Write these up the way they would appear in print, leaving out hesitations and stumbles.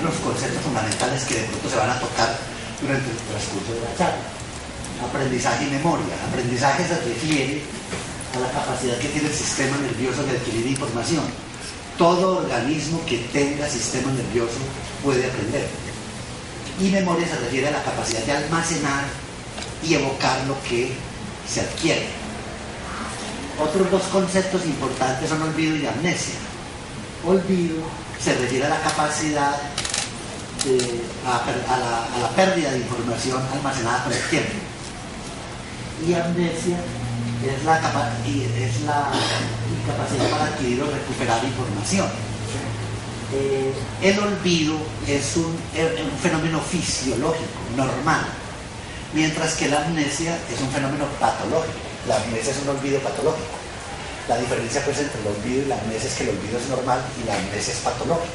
unos conceptos fundamentales que de pronto se van a tocar durante el transcurso de la charla. Aprendizaje y memoria. Aprendizaje se refiere a la capacidad que tiene el sistema nervioso de adquirir información. Todo organismo que tenga sistema nervioso puede aprender. Y memoria se refiere a la capacidad de almacenar y evocar lo que se adquiere. Otros dos conceptos importantes son olvido y amnesia. Olvido se refiere a la capacidad a la pérdida de información almacenada por el tiempo. Y amnesia es la incapacidad para adquirir o recuperar información. El olvido es un fenómeno fisiológico, normal, mientras que la amnesia es un fenómeno patológico. La amnesia es un olvido patológico. La diferencia pues entre el olvido y la amnesia es que el olvido es normal y la amnesia es patológica.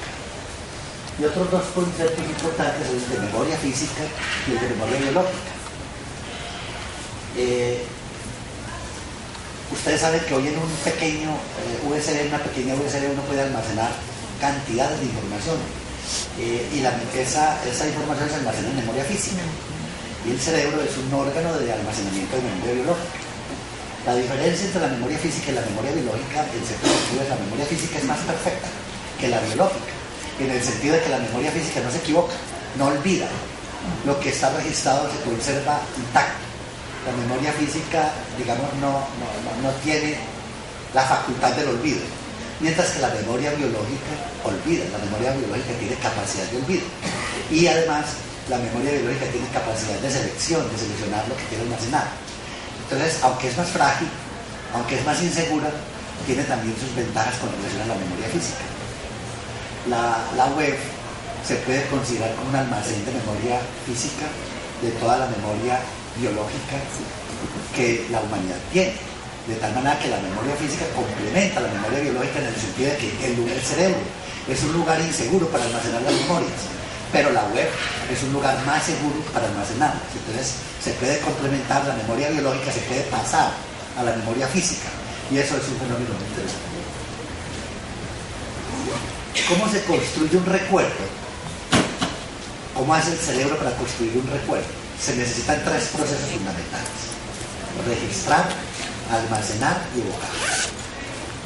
Y otros dos conceptos importantes son el de memoria física y el de memoria biológica. Ustedes saben que hoy en un pequeño USB, una pequeña USB, uno puede almacenar cantidades de información y esa información se almacena en memoria física, y el cerebro es un órgano de almacenamiento de memoria biológica. La diferencia entre la memoria física y la memoria biológica, en ciertos sentidos, la memoria física es más perfecta que la biológica, en el sentido de que la memoria física no se equivoca, no olvida, lo que está registrado se conserva intacto. La memoria física, digamos, no tiene la facultad del olvido, mientras que la memoria biológica olvida. La memoria biológica tiene capacidad de olvido, y además la memoria biológica tiene capacidad de seleccionar lo que quiere almacenar. Entonces, aunque es más frágil, aunque es más insegura, tiene también sus ventajas con relación a la memoria física. La web se puede considerar como un almacén de memoria física de toda la memoria biológica que la humanidad tiene, de tal manera que la memoria física complementa la memoria biológica en el sentido de que el cerebro es un lugar inseguro para almacenar las memorias, pero la web es un lugar más seguro para almacenarlas. Entonces se puede complementar, la memoria biológica se puede pasar a la memoria física, y eso es un fenómeno muy interesante. ¿Cómo se construye un recuerdo? ¿Cómo hace el cerebro para construir un recuerdo? Se necesitan tres procesos fundamentales: registrar, almacenar y evocar.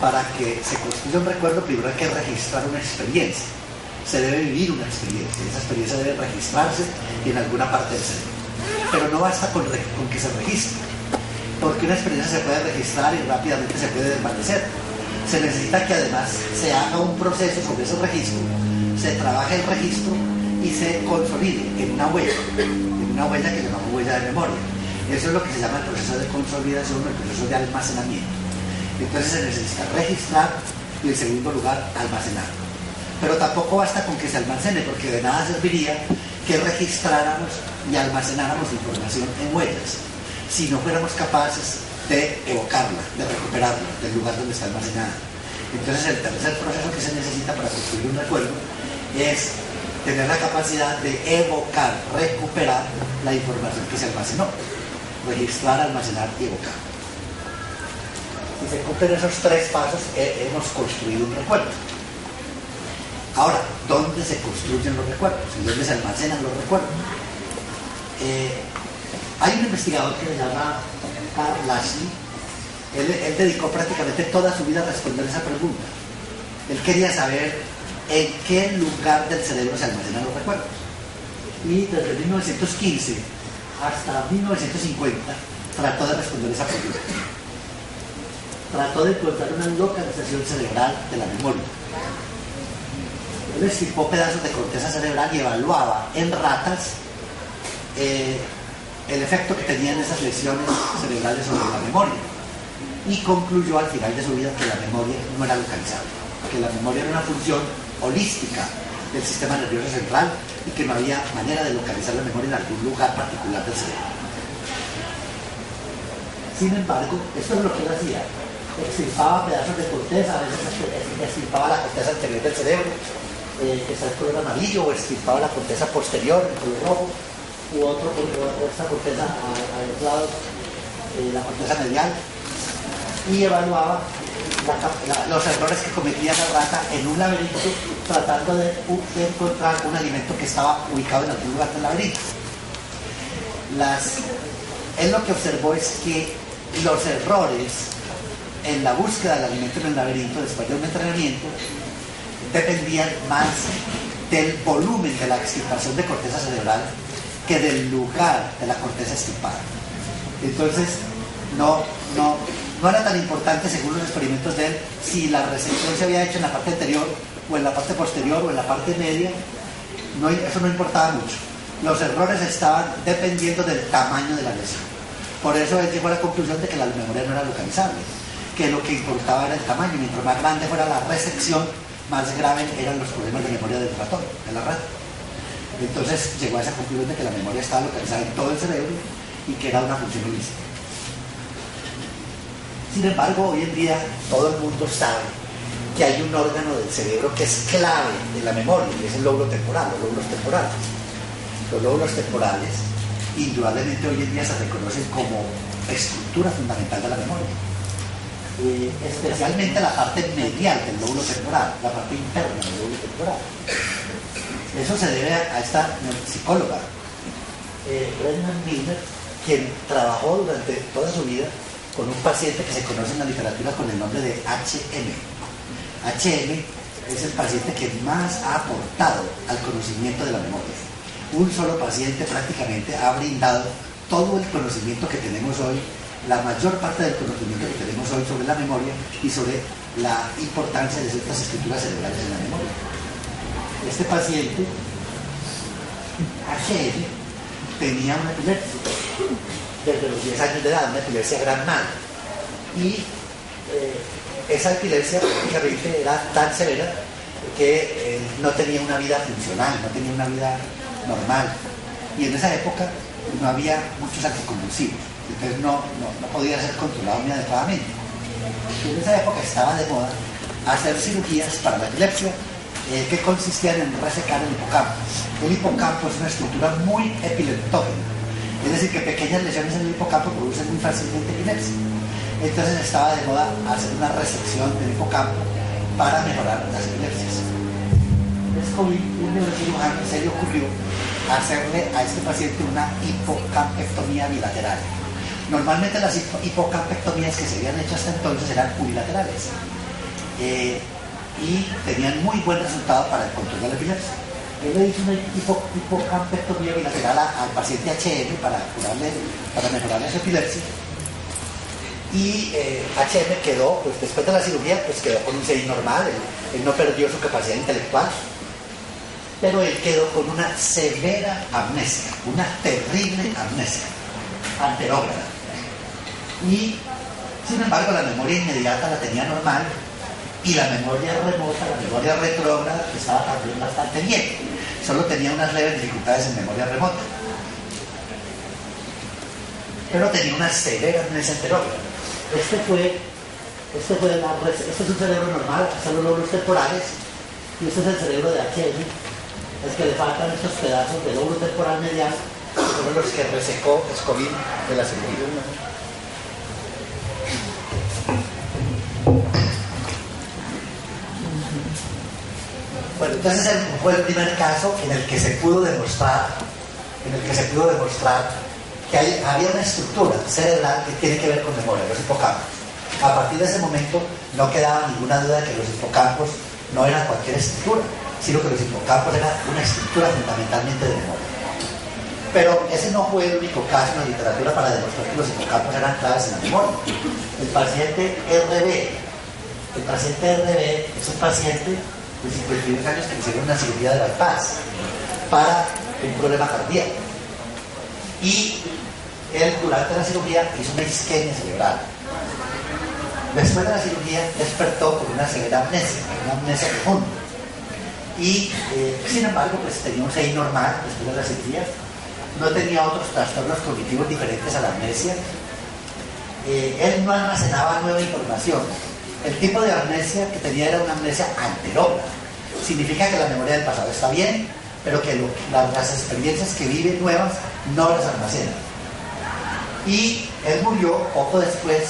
Para que se construya un recuerdo, primero hay que registrar una experiencia. Se debe vivir una experiencia. Esa experiencia debe registrarse en alguna parte del cerebro. Pero no basta con que se registre, porque una experiencia se puede registrar y rápidamente se puede desvanecer. Se necesita que además se haga un proceso sobre ese registro, se trabaje el registro y se consolide en una huella que llamamos huella de memoria. Eso es lo que se llama el proceso de consolidación, el proceso de almacenamiento. Entonces se necesita registrar y, en segundo lugar, almacenar. Pero tampoco basta con que se almacene, porque de nada serviría que registráramos y almacenáramos información en huellas si no fuéramos capaces de evocarla, de recuperarla del lugar donde está almacenada. Entonces el tercer proceso que se necesita para construir un recuerdo es tener la capacidad de evocar, recuperar la información que se almacenó. Registrar, almacenar y evocar. Si se cumplen esos tres pasos, hemos construido un recuerdo. Ahora, ¿dónde se construyen los recuerdos? ¿En dónde se almacenan los recuerdos? Hay un investigador que se llama Karl Lashley. Él dedicó prácticamente toda su vida a responder esa pregunta. Él quería saber en qué lugar del cerebro se almacenan los recuerdos. Y desde 1915 hasta 1950 trató de responder esa pregunta. Trató de encontrar una localización cerebral de la memoria. Él estirpó pedazos de corteza cerebral y evaluaba en ratas el efecto que tenían esas lesiones cerebrales sobre la memoria, y concluyó al final de su vida que la memoria no era localizable, que la memoria era una función holística del sistema nervioso central y que no había manera de localizar la memoria en algún lugar particular del cerebro. Sin embargo, esto es lo que él hacía: extirpaba pedazos de corteza, a veces extirpaba la corteza anterior del cerebro, que está de color amarillo, o extirpaba la corteza posterior, de color rojo, u esta corteza a los lados, la corteza medial, y evaluaba los errores que cometía la rata en un laberinto tratando de encontrar un alimento que estaba ubicado en algún lugar del laberinto. Él lo que observó es que los errores en la búsqueda del alimento en el laberinto después de un entrenamiento dependían más del volumen de la extirpación de corteza cerebral que del lugar de la corteza extirpada. Entonces no era tan importante, según los experimentos de él, si la resección se había hecho en la parte anterior o en la parte posterior o en la parte media. Eso no importaba mucho. Los errores estaban dependiendo del tamaño de la lesión. Por eso él llegó a la conclusión de que la memoria no era localizable, que lo que importaba era el tamaño. Mientras más grande fuera la resección, más grave eran los problemas de memoria del ratón, de la rata. Entonces llegó a esa conclusión de que la memoria estaba localizada en todo el cerebro y que era una función holística. Sin embargo, hoy en día todo el mundo sabe que hay un órgano del cerebro que es clave de la memoria, y es el lóbulo temporal, los lóbulos temporales. Los lóbulos temporales, indudablemente hoy en día se reconocen como estructura fundamental de la memoria. Especialmente la parte medial del lóbulo temporal, la parte interna del lóbulo temporal. Eso se debe a esta psicóloga, Brennan Milner, quien trabajó durante toda su vida con un paciente que se conoce en la literatura con el nombre de HM. HM es el paciente que más ha aportado al conocimiento de la memoria. Un solo paciente prácticamente ha brindado todo el conocimiento que tenemos hoy, la mayor parte del conocimiento que tenemos hoy sobre la memoria y sobre la importancia de ciertas estructuras cerebrales en la memoria. Este paciente, HM, tenía una epilepsia desde los 10 años de edad, una epilepsia gran mal. Y esa epilepsia prácticamente era tan severa que no tenía una vida funcional, no tenía una vida normal. Y en esa época no había muchos anticonvulsivos, entonces no podía ser controlado muy adecuadamente. Y en esa época estaba de moda hacer cirugías para la epilepsia que consistían en resecar el hipocampo. El hipocampo es una estructura muy epileptógena, es decir, que pequeñas lesiones en el hipocampo producen muy fácilmente epilepsia. Entonces estaba de moda hacer una resección del hipocampo para mejorar las epilepsias. Descubrí un neurocirujano, se le ocurrió hacerle a este paciente una hipocampectomía bilateral. Normalmente las hipocampectomías que se habían hecho hasta entonces eran unilaterales y tenían muy buen resultado para el control de la epilepsia. Él le hizo una hipocampectomía bilateral al paciente HM para mejorarle su epilepsia. Y HM quedó, pues después de la cirugía, pues quedó con un CI normal, él no perdió su capacidad intelectual, pero él quedó con una severa amnesia, una terrible amnesia anterógrada. Y sin embargo la memoria inmediata la tenía normal y la memoria remota, la memoria retrógrada, estaba también bastante bien, solo tenía unas leves dificultades en memoria remota, pero tenía una severa amnesia anterógrada. Este es un cerebro normal, son los lóbulos temporales, y este es el cerebro de HM, es que le faltan estos pedazos del lóbulo temporal medial, que fueron los que resecó Scoville de la cirugía. Bueno, entonces fue el primer caso en el que se pudo demostrar que había una estructura cerebral que tiene que ver con memoria, los hipocampos. A partir de ese momento no quedaba ninguna duda de que los hipocampos no eran cualquier estructura, sino que los hipocampos eran una estructura fundamentalmente de memoria. Pero ese no fue el único caso en la literatura para demostrar que los hipocampos eran claves en la memoria. El paciente RB es un paciente de 52 años que le hicieron una cirugía de bypass para un problema cardíaco. Y él durante la cirugía hizo una isquemia cerebral. Después de la cirugía despertó con una severa amnesia profunda. Y sin embargo, pues tenía un CI normal después de la cirugía. No tenía otros trastornos cognitivos diferentes a la amnesia. Él no almacenaba nueva información. El tipo de amnesia que tenía era una amnesia anterógrada. Significa que la memoria del pasado está bien, pero que las experiencias que vive nuevas no las almacena. Y él murió poco después,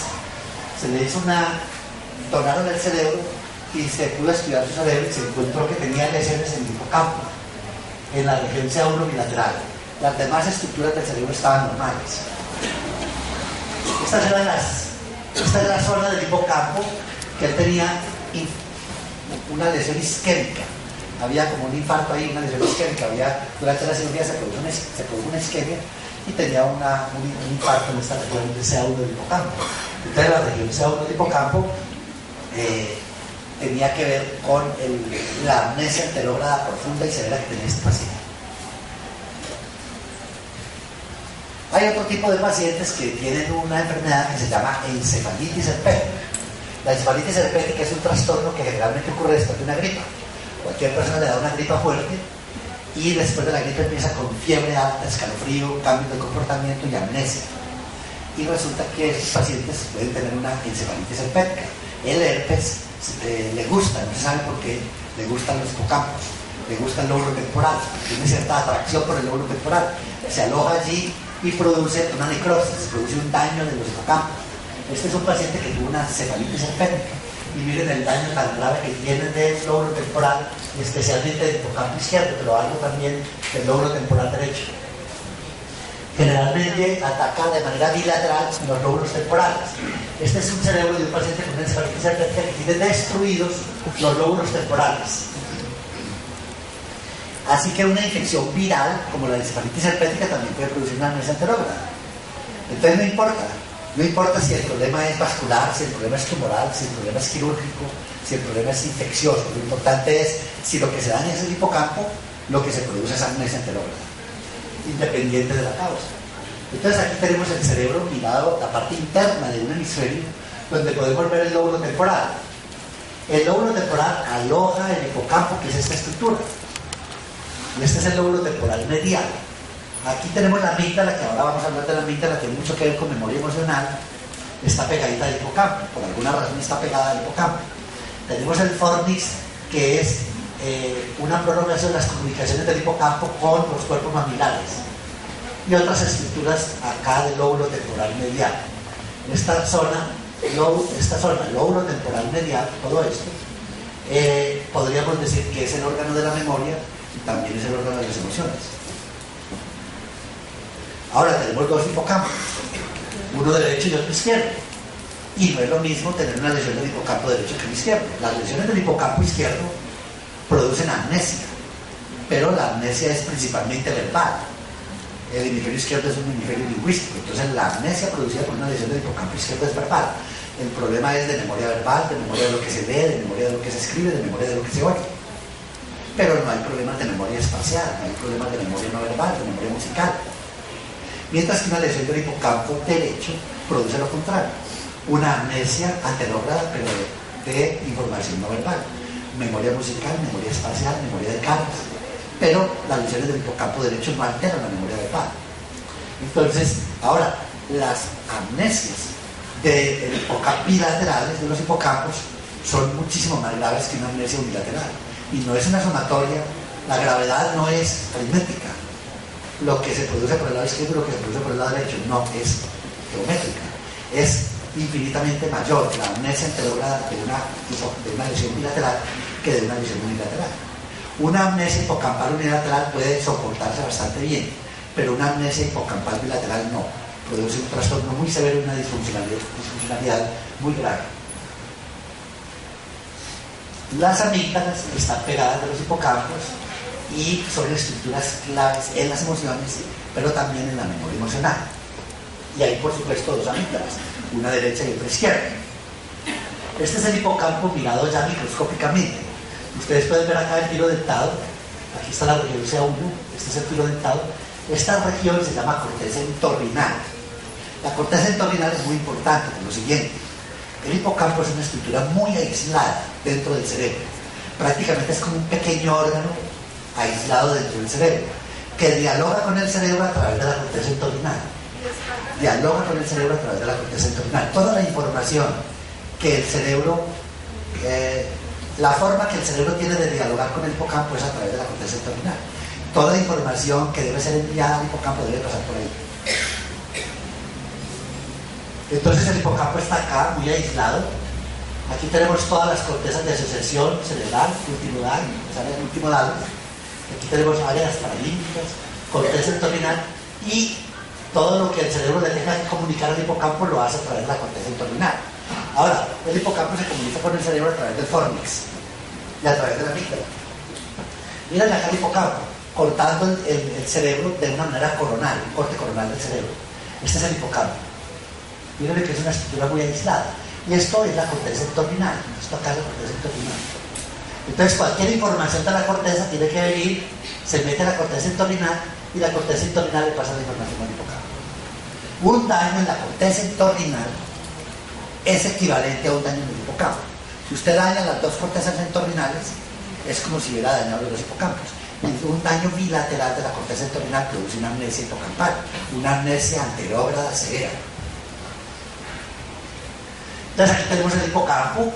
se le hizo una donaron el cerebro y se pudo estudiar su cerebro y se encontró que tenía lesiones en el hipocampo, en la región C1 bilateral. Las demás estructuras del cerebro estaban normales. Esta es la zona del hipocampo que él tenía una lesión isquémica. Había como un infarto ahí, una lesión isquémica. Durante la cirugía se produjo una isquemia y tenía un infarto en esta región de C1 del hipocampo. Entonces la región C1 del hipocampo tenía que ver con la amnesia anterógrada profunda y severa que tenía este paciente. Hay otro tipo de pacientes que tienen una enfermedad que se llama encefalitis herpética. La encefalitis herpética es un trastorno que generalmente ocurre después de una gripa. Cualquier persona le da una gripa fuerte y después de la gripa empieza con fiebre alta, escalofrío, cambios de comportamiento y amnesia. Y resulta que esos pacientes pueden tener una encefalitis herpética. El herpes le gusta, no se sabe por qué, le gustan los hipocampos, le gusta el lóbulo temporal, tiene cierta atracción por el lóbulo temporal, se aloja allí y produce una necrosis, produce un daño de los hipocampos. Este es un paciente que tuvo una encefalitis herpética y miren el daño tan grave que tiene del lóbulo temporal, especialmente del hipocampo izquierdo, pero algo también del lóbulo temporal derecho. Generalmente ataca de manera bilateral los lóbulos temporales. Este es un cerebro de un paciente con una encefalitis herpética que tiene destruidos los lóbulos temporales. Así que una infección viral, como la encefalitis herpética, también puede producir una amnesia anterógrada. Entonces no importa si el problema es vascular, si el problema es tumoral, si el problema es quirúrgico, si el problema es infeccioso. Lo importante es, si lo que se daña es el hipocampo, lo que se produce es amnesia anterógrada, independiente de la causa. Entonces aquí tenemos el cerebro mirado, la parte interna de un hemisferio, donde podemos ver el lóbulo temporal. El lóbulo temporal aloja el hipocampo, que es esta estructura. Y este es el lóbulo temporal medial. Aquí tenemos la amígdala, que ahora vamos a hablar de la amígdala, tiene mucho que ver con memoria emocional. Está pegadita al hipocampo, por alguna razón está pegada al hipocampo. Tenemos el fornix, que es una prolongación de las comunicaciones del hipocampo con los cuerpos mamilares. Y otras estructuras acá del lóbulo temporal medial. Esta zona, lóbulo temporal medial, todo esto, podríamos decir que es el órgano de la memoria y también es el órgano de las emociones. Ahora tenemos dos hipocampos, uno derecho y otro izquierdo. Y no es lo mismo tener una lesión del hipocampo derecho que el izquierdo. Las lesiones del hipocampo izquierdo producen amnesia, pero la amnesia es principalmente verbal. El hemisferio izquierdo es un hemisferio lingüístico, entonces la amnesia producida por una lesión del hipocampo izquierdo es verbal. El problema es de memoria verbal, de memoria de lo que se lee, de memoria de lo que se escribe, de memoria de lo que se oye. Pero no hay problemas de memoria espacial, no hay problemas de memoria no verbal, de memoria musical. Mientras que una lesión del hipocampo derecho produce lo contrario, una amnesia anterógrada, pero de información no verbal, memoria musical, memoria espacial, memoria de caras. Pero las lesiones del hipocampo derecho no alteran la memoria verbal. Entonces, ahora, las amnesias bilaterales de los hipocampos son muchísimo más graves que una amnesia unilateral. Y no es una sumatoria, la gravedad no es aritmética. Lo que se produce por el lado izquierdo y lo que se produce por el lado derecho no es geométrica. Es infinitamente mayor la amnesia anterógrada de una lesión bilateral que de una lesión unilateral. Una amnesia hipocampal unilateral puede soportarse bastante bien, pero una amnesia hipocampal bilateral no. Produce un trastorno muy severo y una disfuncionalidad muy grave. Las amígdalas están pegadas de los hipocampos y son estructuras claves en las emociones, pero también en la memoria emocional. Y hay, por supuesto, dos amígdalas, una derecha y otra izquierda. Este es el hipocampo mirado ya microscópicamente. Ustedes pueden ver acá el filo dentado. Aquí está la región C1, este es el filo dentado. Esta región se llama corteza entorrinal. La corteza entorrinal es muy importante por lo siguiente. El hipocampo es una estructura muy aislada dentro del cerebro. Prácticamente es como un pequeño órgano aislado dentro del cerebro, que dialoga con el cerebro a través de la corteza entorrinal. Dialoga con el cerebro a través de la corteza entorrinal. Toda la información que el cerebro, la forma que el cerebro tiene de dialogar con el hipocampo es a través de la corteza entorrinal. Toda la información que debe ser enviada al hipocampo debe pasar por ahí. Entonces el hipocampo está acá, muy aislado, Aquí tenemos todas las cortezas de asociación cerebral, ultimodal, el último lado. Aquí tenemos áreas paralímpicas, corteza entorrinal, y todo lo que el cerebro le tenga que comunicar al hipocampo lo hace a través de la corteza entorrinal. Ahora, el hipocampo se comunica con el cerebro a través del fornix y a través de la amígdala. Miren acá el hipocampo, cortando el cerebro de una manera coronal, un corte coronal del cerebro. Este es el hipocampo. Miren que es una estructura muy aislada. Y esto es la corteza entorrinal. Esto acá es la corteza entorrinal. Entonces, cualquier información de la corteza tiene que venir, se mete a la corteza entorrinal, y la corteza entorrinal le pasa la información al hipocampo. Un daño en la corteza entorrinal es equivalente a un daño en el hipocampo. Si usted daña las dos cortezas entorrinales, es como si hubiera dañado los hipocampos. Un daño bilateral de la corteza entorrinal produce una amnesia hipocampal, una amnesia anterógrada severa. Entonces aquí tenemos el hipocampo.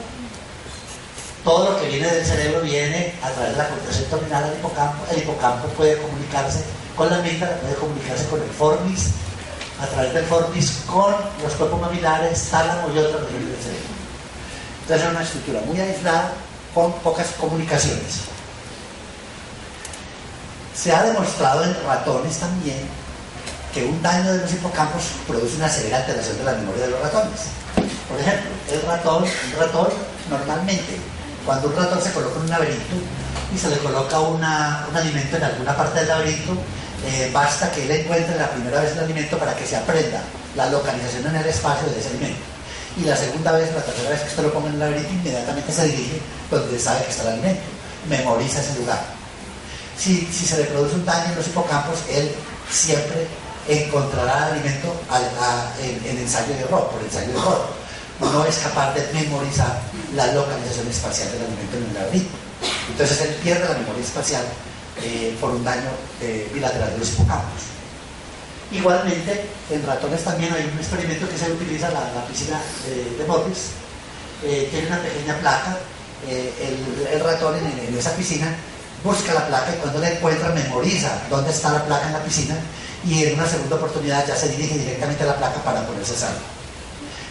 Todo lo que viene del cerebro viene a través de la corteza entorrinal al hipocampo. El hipocampo puede comunicarse con la amígdala, puede comunicarse con el fornix, a través del fornix con los cuerpos mamilares, tálamo y otras regiones del cerebro. Entonces es una estructura muy aislada con pocas comunicaciones. Se ha demostrado en ratones también que un daño de los hipocampos produce una severa alteración de la memoria de los ratones. Por ejemplo, un ratón normalmente, cuando un ratón se coloca en un laberinto y se le coloca un alimento en alguna parte del laberinto, basta que él encuentre la primera vez el alimento para que se aprenda la localización en el espacio de ese alimento. Y la segunda vez, la tercera vez que usted lo ponga en el laberinto, inmediatamente se dirige donde sabe que está el alimento, memoriza ese lugar. Si se le produce un daño en los hipocampos, él siempre encontrará el alimento en ensayo de error, por ensayo de error. No es capaz de memorizar la localización espacial del alimento en el laberinto. Entonces él pierde la memoria espacial por un daño bilateral de los hipocampos. Igualmente, en ratones también hay un experimento que se utiliza, la piscina de Morris. Tiene una pequeña placa. El ratón en esa piscina busca la placa y cuando la encuentra memoriza dónde está la placa en la piscina, y en una segunda oportunidad ya se dirige directamente a la placa para ponerse a salvo.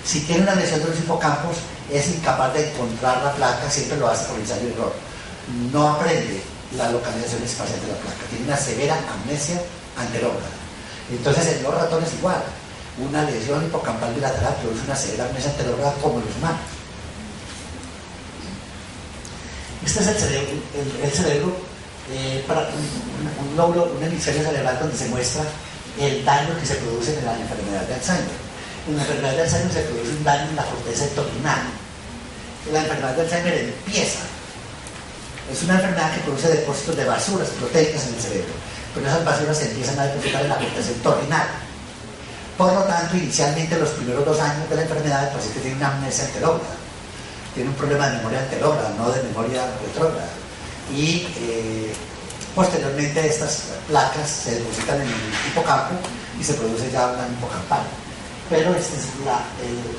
Si tiene una lesión de los hipocampos, es incapaz de encontrar la placa, siempre lo hace por ensayo y error. No aprende la localización espacial de la placa, tiene una severa amnesia anterógrada. Entonces en los ratones igual, una lesión hipocampal bilateral produce una severa amnesia anterógrada como los humanos. Este es el cerebro, para un lóbulo, un hemisferio cerebral donde se muestra el daño que se produce en la enfermedad de Alzheimer. En la enfermedad de Alzheimer se produce un daño en la corteza entorrinal. La enfermedad de Alzheimer empieza. Es una enfermedad que produce depósitos de basuras proteicas en el cerebro, pero esas basuras se empiezan a depositar en la corteza entorrinal. Por lo tanto, inicialmente, los primeros 2 años de la enfermedad, el paciente tiene una amnesia anterógrada. Tiene un problema de memoria anterógrada, no de memoria retrógrada. Y posteriormente estas placas se depositan en el hipocampo y se produce ya un daño hipocampal. Pero esta es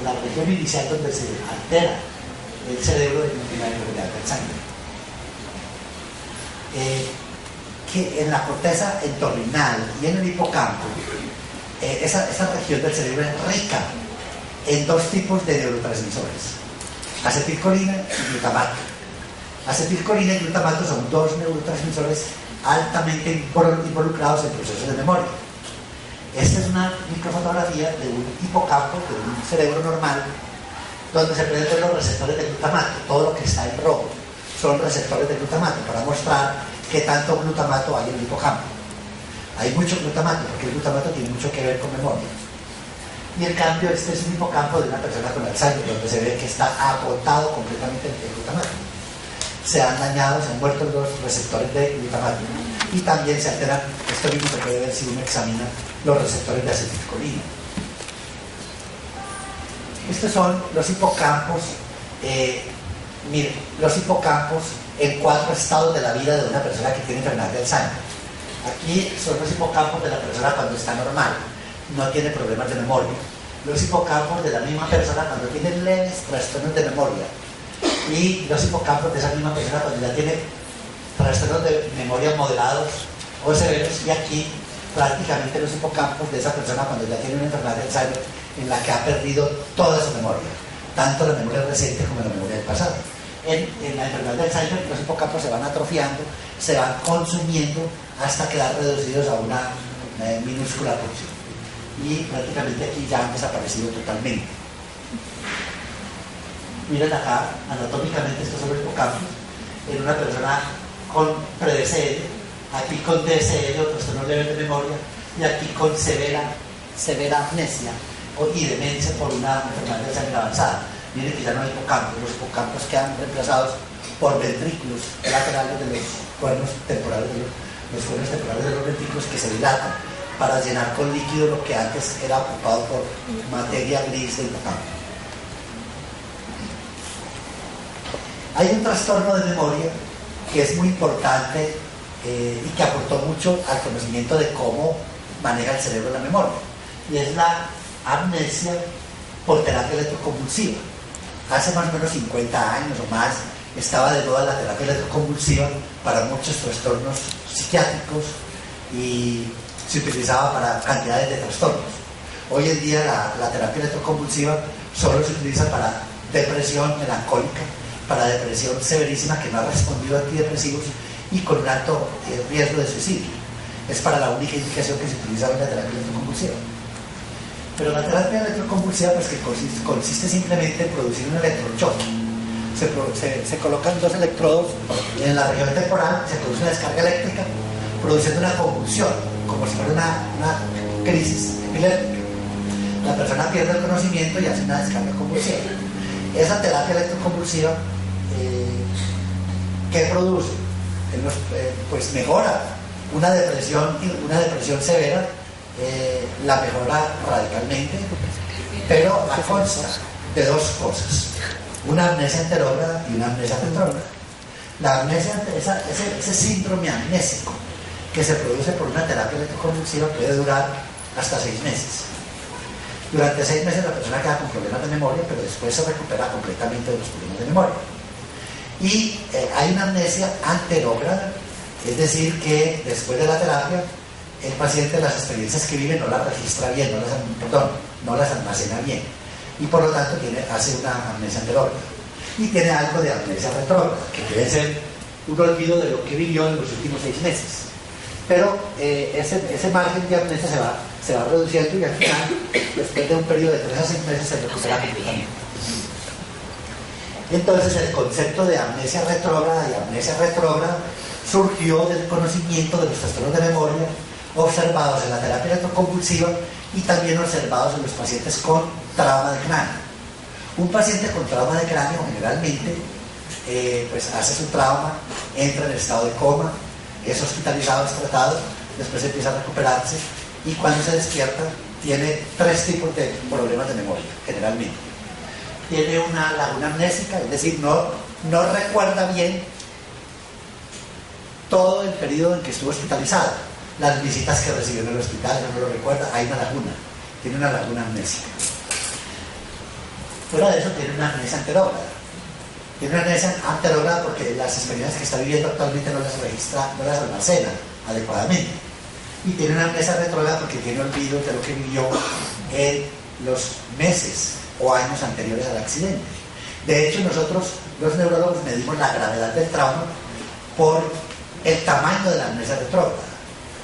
la región inicial donde se altera el cerebro de la enfermedad de Alzheimer. Que en la corteza entorrinal y en el hipocampo, esa región del cerebro es rica en 2 tipos de neurotransmisores: acetilcolina y glutamato. Acetilcolina y glutamato son 2 neurotransmisores altamente involucrados en procesos de memoria. Esta es una microfotografía de un hipocampo, de un cerebro normal, donde se pueden ver los receptores de glutamato. Todo lo que está en rojo son receptores de glutamato, para mostrar qué tanto glutamato hay en el hipocampo. Hay mucho glutamato, porque el glutamato tiene mucho que ver con memoria. Y en cambio, este es un hipocampo de una persona con Alzheimer, donde se ve que está agotado completamente el glutamato. Se han dañado, se han muerto los receptores de glutamato. Y también se alteran, esto mismo se puede ver si uno examina los receptores de acetilcolina. Estos son los hipocampos. Miren, los hipocampos en 4 estados de la vida de una persona que tiene enfermedad de Alzheimer. Aquí son los hipocampos de la persona cuando está normal, no tiene problemas de memoria. Los hipocampos de la misma persona cuando tiene leves trastornos de memoria. Y los hipocampos de esa misma persona cuando ya tiene trastornos de memoria moderados o severos. Y aquí prácticamente los hipocampos de esa persona cuando ya tiene una enfermedad de Alzheimer en la que ha perdido toda su memoria. tanto la memoria reciente como la memoria del pasado. En la enfermedad de Alzheimer los hipocampos se van atrofiando, se van consumiendo hasta quedar reducidos a una minúscula porción. Y prácticamente aquí ya han desaparecido totalmente. Miren acá, anatómicamente estos son los hipocampos en una persona con pre-DCL, aquí con DSL o trastorno leve de memoria, y aquí con severa amnesia y demencia por una enfermedad de Alzheimer avanzada. Miren que ya no hay hipocampos, los hipocampos quedan reemplazados por ventrículos laterales de los cuernos temporales de los ventrículos que se dilatan para llenar con líquido lo que antes era ocupado por materia gris del hipocampo. Hay un trastorno de memoria que es muy importante y que aportó mucho al conocimiento de cómo maneja el cerebro la memoria, y es la amnesia por terapia electroconvulsiva. Hace más o menos 50 años o más estaba de moda la terapia electroconvulsiva para muchos trastornos psiquiátricos y se utilizaba para cantidades de trastornos. Hoy en día la terapia electroconvulsiva solo se utiliza para depresión melancólica, para depresión severísima que no ha respondido a antidepresivos y con un alto riesgo de suicidio. Es para la única indicación que se utiliza en la terapia electroconvulsiva. Pero la terapia electroconvulsiva pues que consiste simplemente en producir un electrochoque. Se colocan dos electrodos en la región temporal, se produce una descarga eléctrica, produciendo una convulsión, como si fuera una crisis epiléptica. La persona pierde el conocimiento y hace una descarga convulsiva. Esa terapia electroconvulsiva, ¿qué produce? Pues mejora una depresión severa, la mejora radicalmente, pero la consta de dos cosas: una amnesia anterógrada y una amnesia retrógrada. La amnesia, ese síndrome amnésico que se produce por una terapia electroconvulsiva puede durar hasta 6 meses. Durante 6 meses la persona queda con problemas de memoria, pero después se recupera completamente de los problemas de memoria. Y hay una amnesia anterógrada, es decir, que después de la terapia el paciente las experiencias que vive no las registra bien, no las almacena bien, y por lo tanto hace una amnesia anterógrada. Y tiene algo de amnesia retrógrada, que puede ser un olvido de lo que vivió en los últimos 6 meses. Pero ese margen de amnesia se va reduciendo y al final, después de un periodo de 3 a 6 meses, se recupera completamente. Entonces el concepto de amnesia retrógrada y amnesia retrógrada surgió del conocimiento de los trastornos de memoria observados en la terapia electroconvulsiva y también observados en los pacientes con trauma de cráneo. Un paciente con trauma de cráneo generalmente pues hace su trauma, entra en estado de coma, es hospitalizado, es tratado, después empieza a recuperarse y cuando se despierta tiene 3 tipos de problemas de memoria, generalmente. Tiene una laguna amnésica, es decir, no recuerda bien todo el periodo en que estuvo hospitalizado. Las visitas que recibió en el hospital no lo recuerda, hay una laguna, tiene una laguna amnésica. Fuera de eso tiene una amnesia anterógrada. Tiene una amnesia anterógrada porque las experiencias que está viviendo actualmente no las registra, no las almacena adecuadamente. Y tiene una amnesia retrógrada porque tiene olvido de lo que vivió en los meses o años anteriores al accidente. De hecho, nosotros, los neurólogos, medimos la gravedad del trauma por el tamaño de la amnesia retrógrada.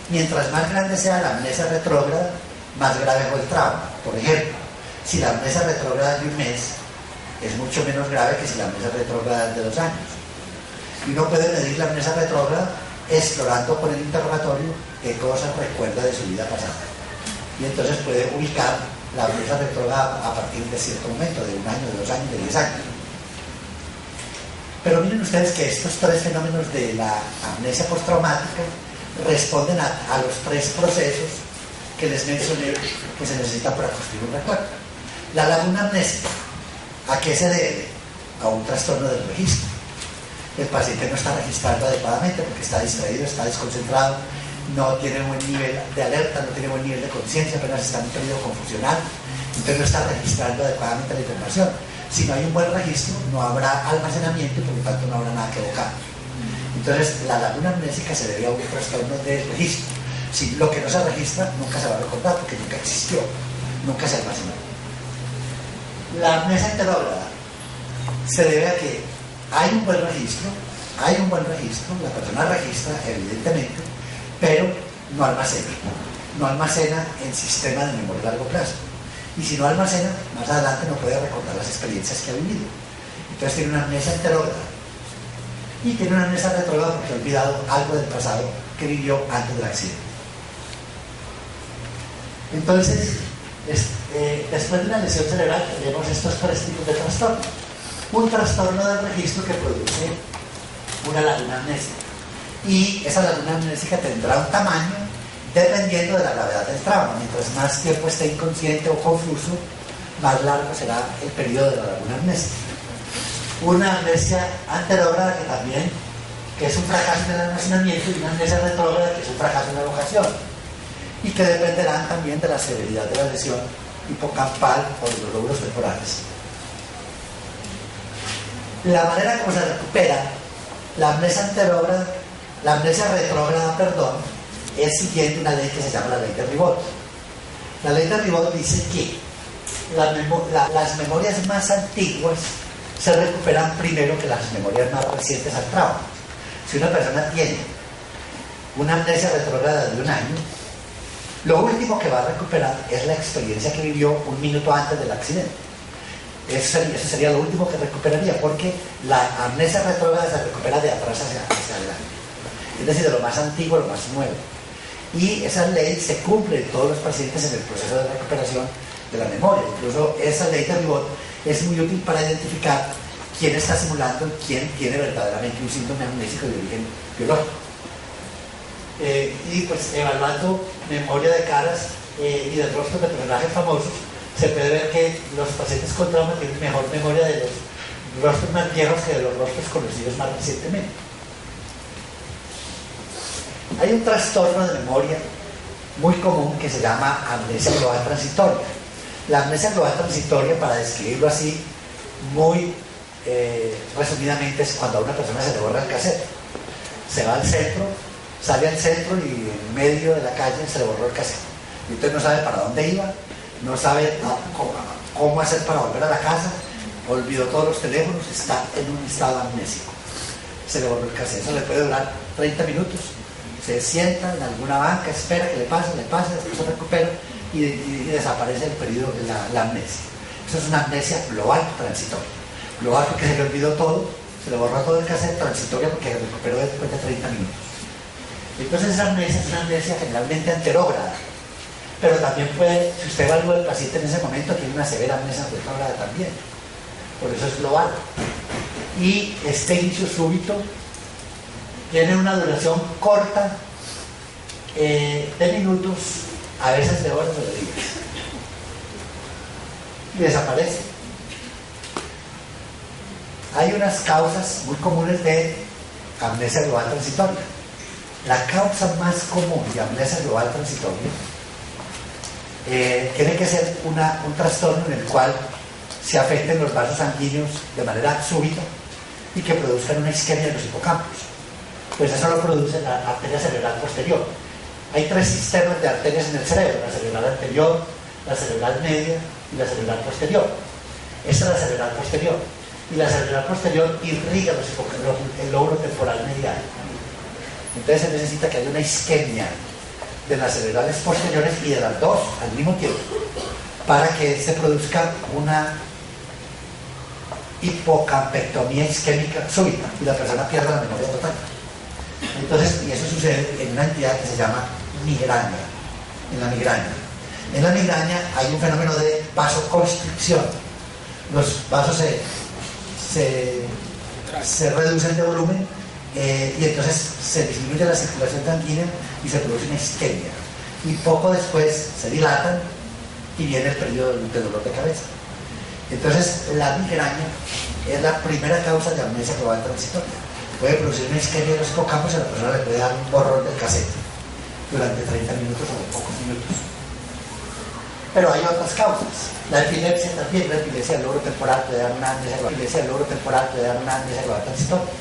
Mientras más grande sea la amnesia retrógrada, más grave fue el trauma. Por ejemplo, si la amnesia retrógrada de un mes es mucho menos grave que si la amnesia retrógrada es de 2 años. Y uno puede medir la amnesia retrógrada explorando con el interrogatorio qué cosas recuerda de su vida pasada. Y entonces puede ubicar la amnesia retrógrada a partir de cierto momento, de 1 año, de 2 años, de 10 años. Pero miren ustedes que estos 3 fenómenos de la amnesia postraumática responden a los 3 procesos que les mencioné que se necesitan para construir un recuerdo. La laguna amnésica, ¿a qué se debe? A un trastorno del registro. El paciente no está registrando adecuadamente porque está distraído, está desconcentrado, no tiene buen nivel de alerta, no tiene buen nivel de conciencia, apenas está en un periodo confusional, entonces no está registrando adecuadamente la información. Si no hay un buen registro, no habrá almacenamiento y por lo tanto no habrá nada que evocar. Entonces, la laguna amnésica se debe a un trastorno de registro. Si lo que no se registra, nunca se va a recordar porque nunca existió, nunca se almacenó. La amnesia enterógrada se debe a que hay un buen registro, la persona registra evidentemente, pero no almacena en sistema de memoria a largo plazo. Y si no almacena, más adelante no puede recordar las experiencias que ha vivido. Entonces tiene una amnesia enterógrada. Y tiene una amnesia retrógrada porque ha olvidado algo del pasado que vivió antes del accidente. Entonces, después de una lesión cerebral tenemos estos tres tipos de trastorno. Un trastorno del registro que produce una laguna amnésica. Y esa laguna amnésica tendrá un tamaño dependiendo de la gravedad del trauma. Mientras más tiempo esté inconsciente o confuso, más largo será el periodo de la laguna amnésica. Una amnesia anterógrada que es un fracaso en el almacenamiento, y una amnesia retrógrada que es un fracaso en la evocación, y que dependerán también de la severidad de la lesión hipocampal o de los lóbulos temporales. La manera como se recupera la amnesia retrógrada, es siguiendo una ley que se llama la ley de Ribot. La ley de Ribot dice que las memorias más antiguas se recuperan primero que las memorias más recientes al trauma. Si una persona tiene una amnesia retrógrada de un año, lo último que va a recuperar es la experiencia que vivió un minuto antes del accidente. Eso sería lo último que recuperaría, porque la amnesia retrógrada se recupera de atrás hacia adelante. Es decir, de lo más antiguo a lo más nuevo. Y esa ley se cumple en todos los pacientes en el proceso de recuperación de la memoria. Incluso esa ley de Ribot es muy útil para identificar quién está simulando, quién tiene verdaderamente un síndrome amnésico de origen biológico. Y pues evaluando memoria de caras y de rostros de personajes famosos, se puede ver que los pacientes con trauma tienen mejor memoria de los rostros más viejos que de los rostros conocidos más recientemente. Hay un trastorno de memoria muy común que se llama amnesia global transitoria. La amnesia global transitoria, para describirlo así muy resumidamente, es cuando a una persona se le borra el cassette. Se va al centro, sale al centro y en medio de la calle se le borró el cassette. Y entonces no sabe para dónde iba, no sabe cómo hacer para volver a la casa, olvidó todos los teléfonos, está en un estado amnésico. Se le borró el cassette. Eso le puede durar 30 minutos. Se sienta en alguna banca, espera que le pase, después se recupera y desaparece el periodo de la amnesia. Eso es una amnesia global transitoria. Global porque se le olvidó todo, se le borró todo el cassette, transitoria porque se recuperó después de 30 minutos. Entonces esa amnesia es una amnesia generalmente anterógrada, pero también puede, si usted evalúa al paciente en ese momento, tiene una severa amnesia retrógrada también. Por eso es global. Y este inicio súbito tiene una duración corta de minutos, a veces de horas o de días, y desaparece. Hay unas causas muy comunes de amnesia global transitoria. La causa más común de amnesia global transitoria tiene que ser un trastorno en el cual se afecten los vasos sanguíneos de manera súbita y que produzcan una isquemia de los hipocampos. Pues eso lo produce la arteria cerebral posterior. Hay tres sistemas de arterias en el cerebro: la cerebral anterior, la cerebral media y la cerebral posterior. Esta es la cerebral posterior. Y la cerebral posterior irriga el lóbulo temporal medial. Entonces se necesita que haya una isquemia de las cerebrales posteriores y de las dos al mismo tiempo para que se produzca una hipocampectomía isquémica súbita y la persona pierda la memoria total. Entonces, y eso sucede en una entidad que se llama migraña. En la migraña hay un fenómeno de vasoconstricción. Los vasos se reducen de volumen y entonces se disminuye la circulación sanguínea y se produce una isquemia. Y poco después se dilatan y viene el periodo de dolor de cabeza. Entonces, la migraña es la primera causa de amnesia global transitoria. Puede producir una isquemia de los hipocampos y a la persona le puede dar un borrón del cassette durante 30 minutos o pocos minutos. Pero hay otras causas. La epilepsia también, la epilepsia del lóbulo temporal puede dar una amnesia global transitoria.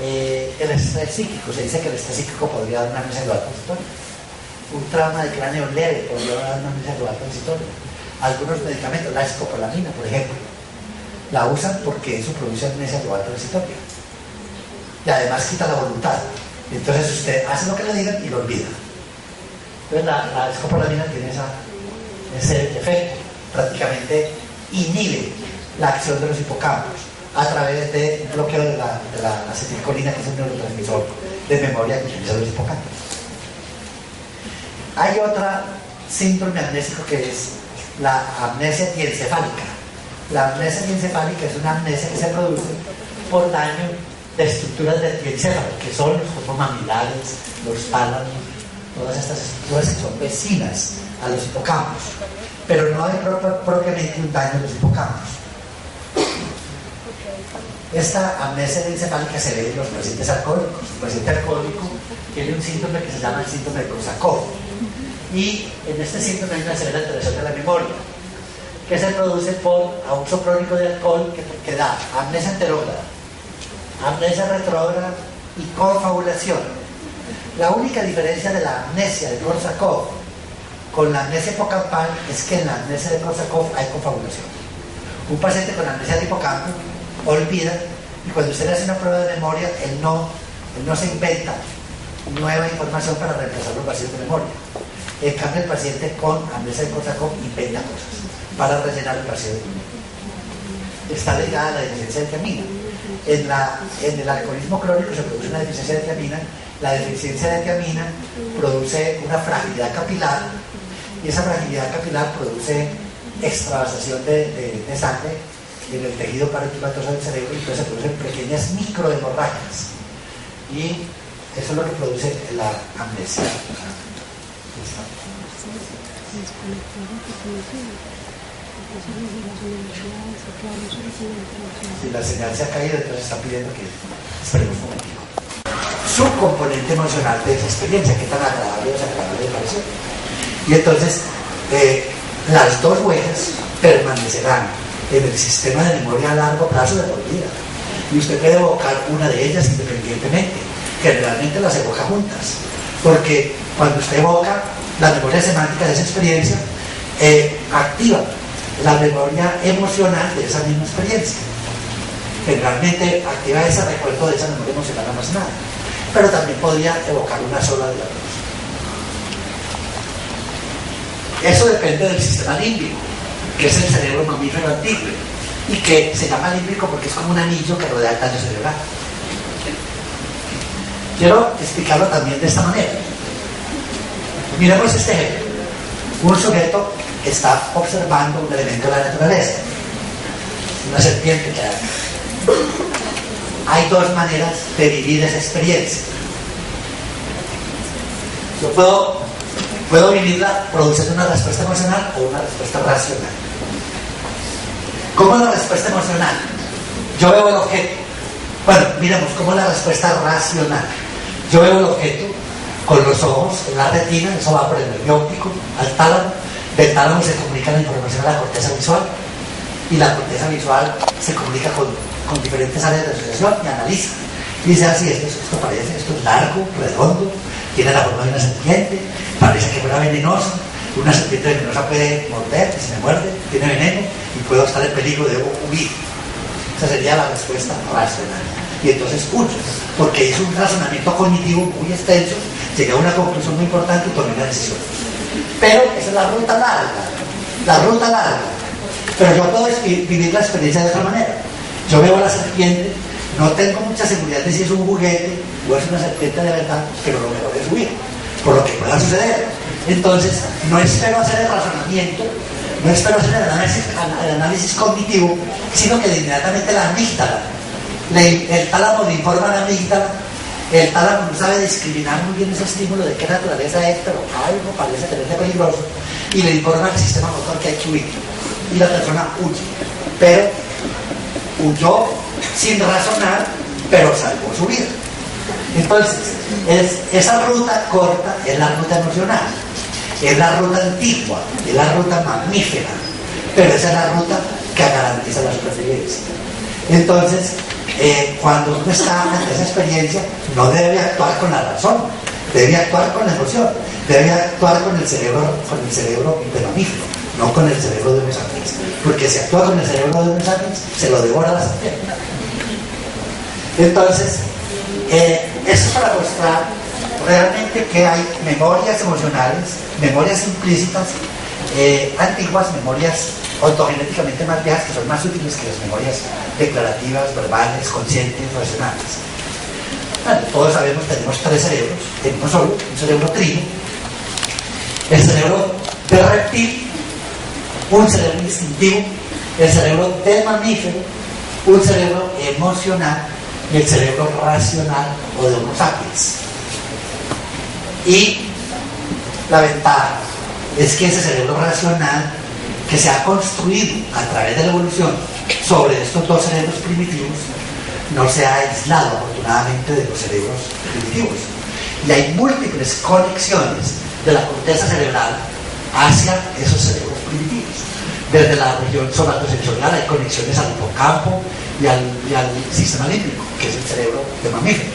El estrés psíquico, se dice que el estrés psíquico podría dar una amnesia global transitoria. Un trauma de cráneo leve podría dar una amnesia global transitoria. algunos medicamentos, la escopolamina, por ejemplo, la usan porque eso produce amnesia global transitoria. Y además quita la voluntad. Entonces usted hace lo que le digan y lo olvida. Entonces la escopolamina tiene ese efecto. Prácticamente inhibe la acción de los hipocampos a través de un bloqueo de la acetilcolina, que es un neurotransmisor de memoria que utiliza los hipocampos. Hay otra síndrome amnésico que es la amnesia diencefálica. La amnesia diencefálica es una amnesia que se produce por daño de estructuras del diencéfalo, que son los cuerpos mamilares, los tálamos, todas estas estructuras que son vecinas a los hipocampos, pero no hay propiamente un daño a los hipocampos. Esta amnesia encefálica se ve en los pacientes alcohólicos. El paciente alcohólico tiene un síndrome que se llama el síndrome de Korsakoff, y en este síndrome hay una severa alteración de la memoria que se produce por abuso crónico de alcohol, que da amnesia anterógrada, amnesia retrógrada y confabulación. La única diferencia de la amnesia de Korsakoff con la amnesia hipocampal es que en la amnesia de Korsakoff hay confabulación. Un paciente con amnesia de hipocampo olvida, y cuando usted le hace una prueba de memoria, él no se inventa nueva información para reemplazar los vacíos de memoria. En cambio, el paciente con amnesia de Korsakoff inventa cosas para rellenar el vacío de memoria. Está ligada a la deficiencia de tiamina. En el alcoholismo crónico se produce una deficiencia de tiamina. La deficiencia de tiamina produce una fragilidad capilar, y esa fragilidad capilar produce extravasación de sangre en el tejido parenquimatoso del cerebro, y entonces se producen pequeñas microhemorragias, y eso es lo que produce la amnesia. Si la señal se ha caído, entonces está pidiendo que esperemos un momentico. Su componente emocional de esa experiencia, qué tan agradable o desagradable le pareció. Y entonces las dos huellas permanecerán en el sistema de memoria a largo plazo de por vida, y usted puede evocar una de ellas independientemente. Generalmente las evoca juntas, porque cuando usted evoca la memoria semántica de esa experiencia, activa la memoria emocional de esa misma experiencia. Generalmente activa ese recuerdo de esa memoria emocional almacenada, pero también podría evocar una sola de las dos. Eso depende del sistema límbico, que es el cerebro mamífero antiguo, y que se llama límbico porque es como un anillo que rodea el tallo cerebral. Quiero explicarlo también de esta manera. Miremos este ejemplo. Un sujeto está observando un elemento de la naturaleza, una serpiente que hay. Hay dos maneras de vivir esa experiencia. Yo puedo vivirla produciendo una respuesta emocional o una respuesta racional. ¿Cómo es la respuesta emocional? Yo veo el objeto. Bueno, miremos cómo es la respuesta racional. Yo veo el objeto con los ojos, en la retina, eso va por el nervio óptico al tálamo. Del tálamo se comunica la información a la corteza visual, y la corteza visual se comunica con diferentes áreas de asociación y analiza. Y dice así, esto parece, esto es largo, redondo, tiene la forma de una serpiente, parece que fuera venenoso, una serpiente venenosa puede morder, y si me muerde, tiene veneno, y puedo estar en peligro, debo huir. Esa sería la respuesta racional. Y entonces huyo, porque hizo un razonamiento cognitivo muy extenso, llegué a una conclusión muy importante y tomé una decisión. Pero esa es la ruta larga. Pero yo puedo vivir la experiencia de otra manera. Yo veo a la serpiente, no tengo mucha seguridad de si es un juguete o es una serpiente de verdad, pero lo mejor es huir, por lo que pueda suceder. Entonces, no espero hacer el razonamiento, no espero hacer el análisis cognitivo, sino que inmediatamente la amígdala, el tálamo le informa a la amígdala. El tálamo no sabe discriminar muy bien ese estímulo de qué naturaleza es, pero algo parece tenerse peligroso, y le informa al sistema motor que hay que huir, y la persona huye. Pero huyó sin razonar, pero salvó su vida. Entonces, esa ruta corta es la ruta emocional, es la ruta antigua, es la ruta mamífera, pero esa es la ruta que garantiza la supervivencia. Entonces, cuando uno está ante esa experiencia, no debe actuar con la razón, debe actuar con la emoción, debe actuar con el cerebro de mamífero, no con el cerebro de Homo sapiens, porque si actúa con el cerebro de Homo sapiens, se lo devora la serpiente. Entonces, eso es para mostrar realmente que hay memorias emocionales, memorias implícitas, antiguas, memorias ontogenéticamente más viejas, que son más útiles que las memorias declarativas, verbales, conscientes, racionales. Bueno, todos sabemos que tenemos tres cerebros, tenemos solo un cerebro trino, el cerebro del reptil, un cerebro instintivo, el cerebro del mamífero, un cerebro emocional y el cerebro racional o de Homo sapiens. Y la ventaja es que ese cerebro racional que se ha construido a través de la evolución sobre estos dos cerebros primitivos no se ha aislado afortunadamente de los cerebros primitivos. Y hay múltiples conexiones de la corteza cerebral hacia esos cerebros primitivos. Desde la región somatosensorial hay conexiones al hipocampo y al sistema límbico, que es el cerebro de mamífero.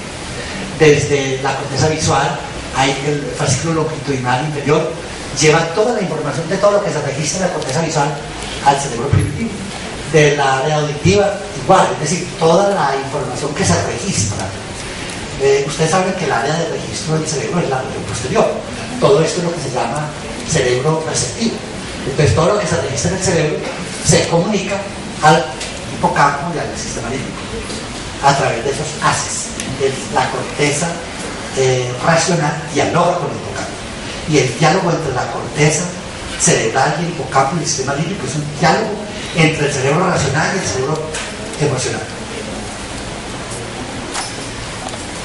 Desde la corteza visual hay el fascículo longitudinal inferior, lleva toda la información de todo lo que se registra en la corteza visual al cerebro primitivo. De la área auditiva igual, es decir, toda la información que se registra. Ustedes saben que el área de registro del cerebro es la región posterior. Todo esto es lo que se llama cerebro receptivo. Entonces todo lo que se registra en el cerebro se comunica al hipocampo y al sistema límbico a través de esos haces. La corteza racional dialoga con el hipocampo. Y el diálogo entre la corteza cerebral y el hipocampo y el sistema límbico es un diálogo entre el cerebro racional y el cerebro emocional.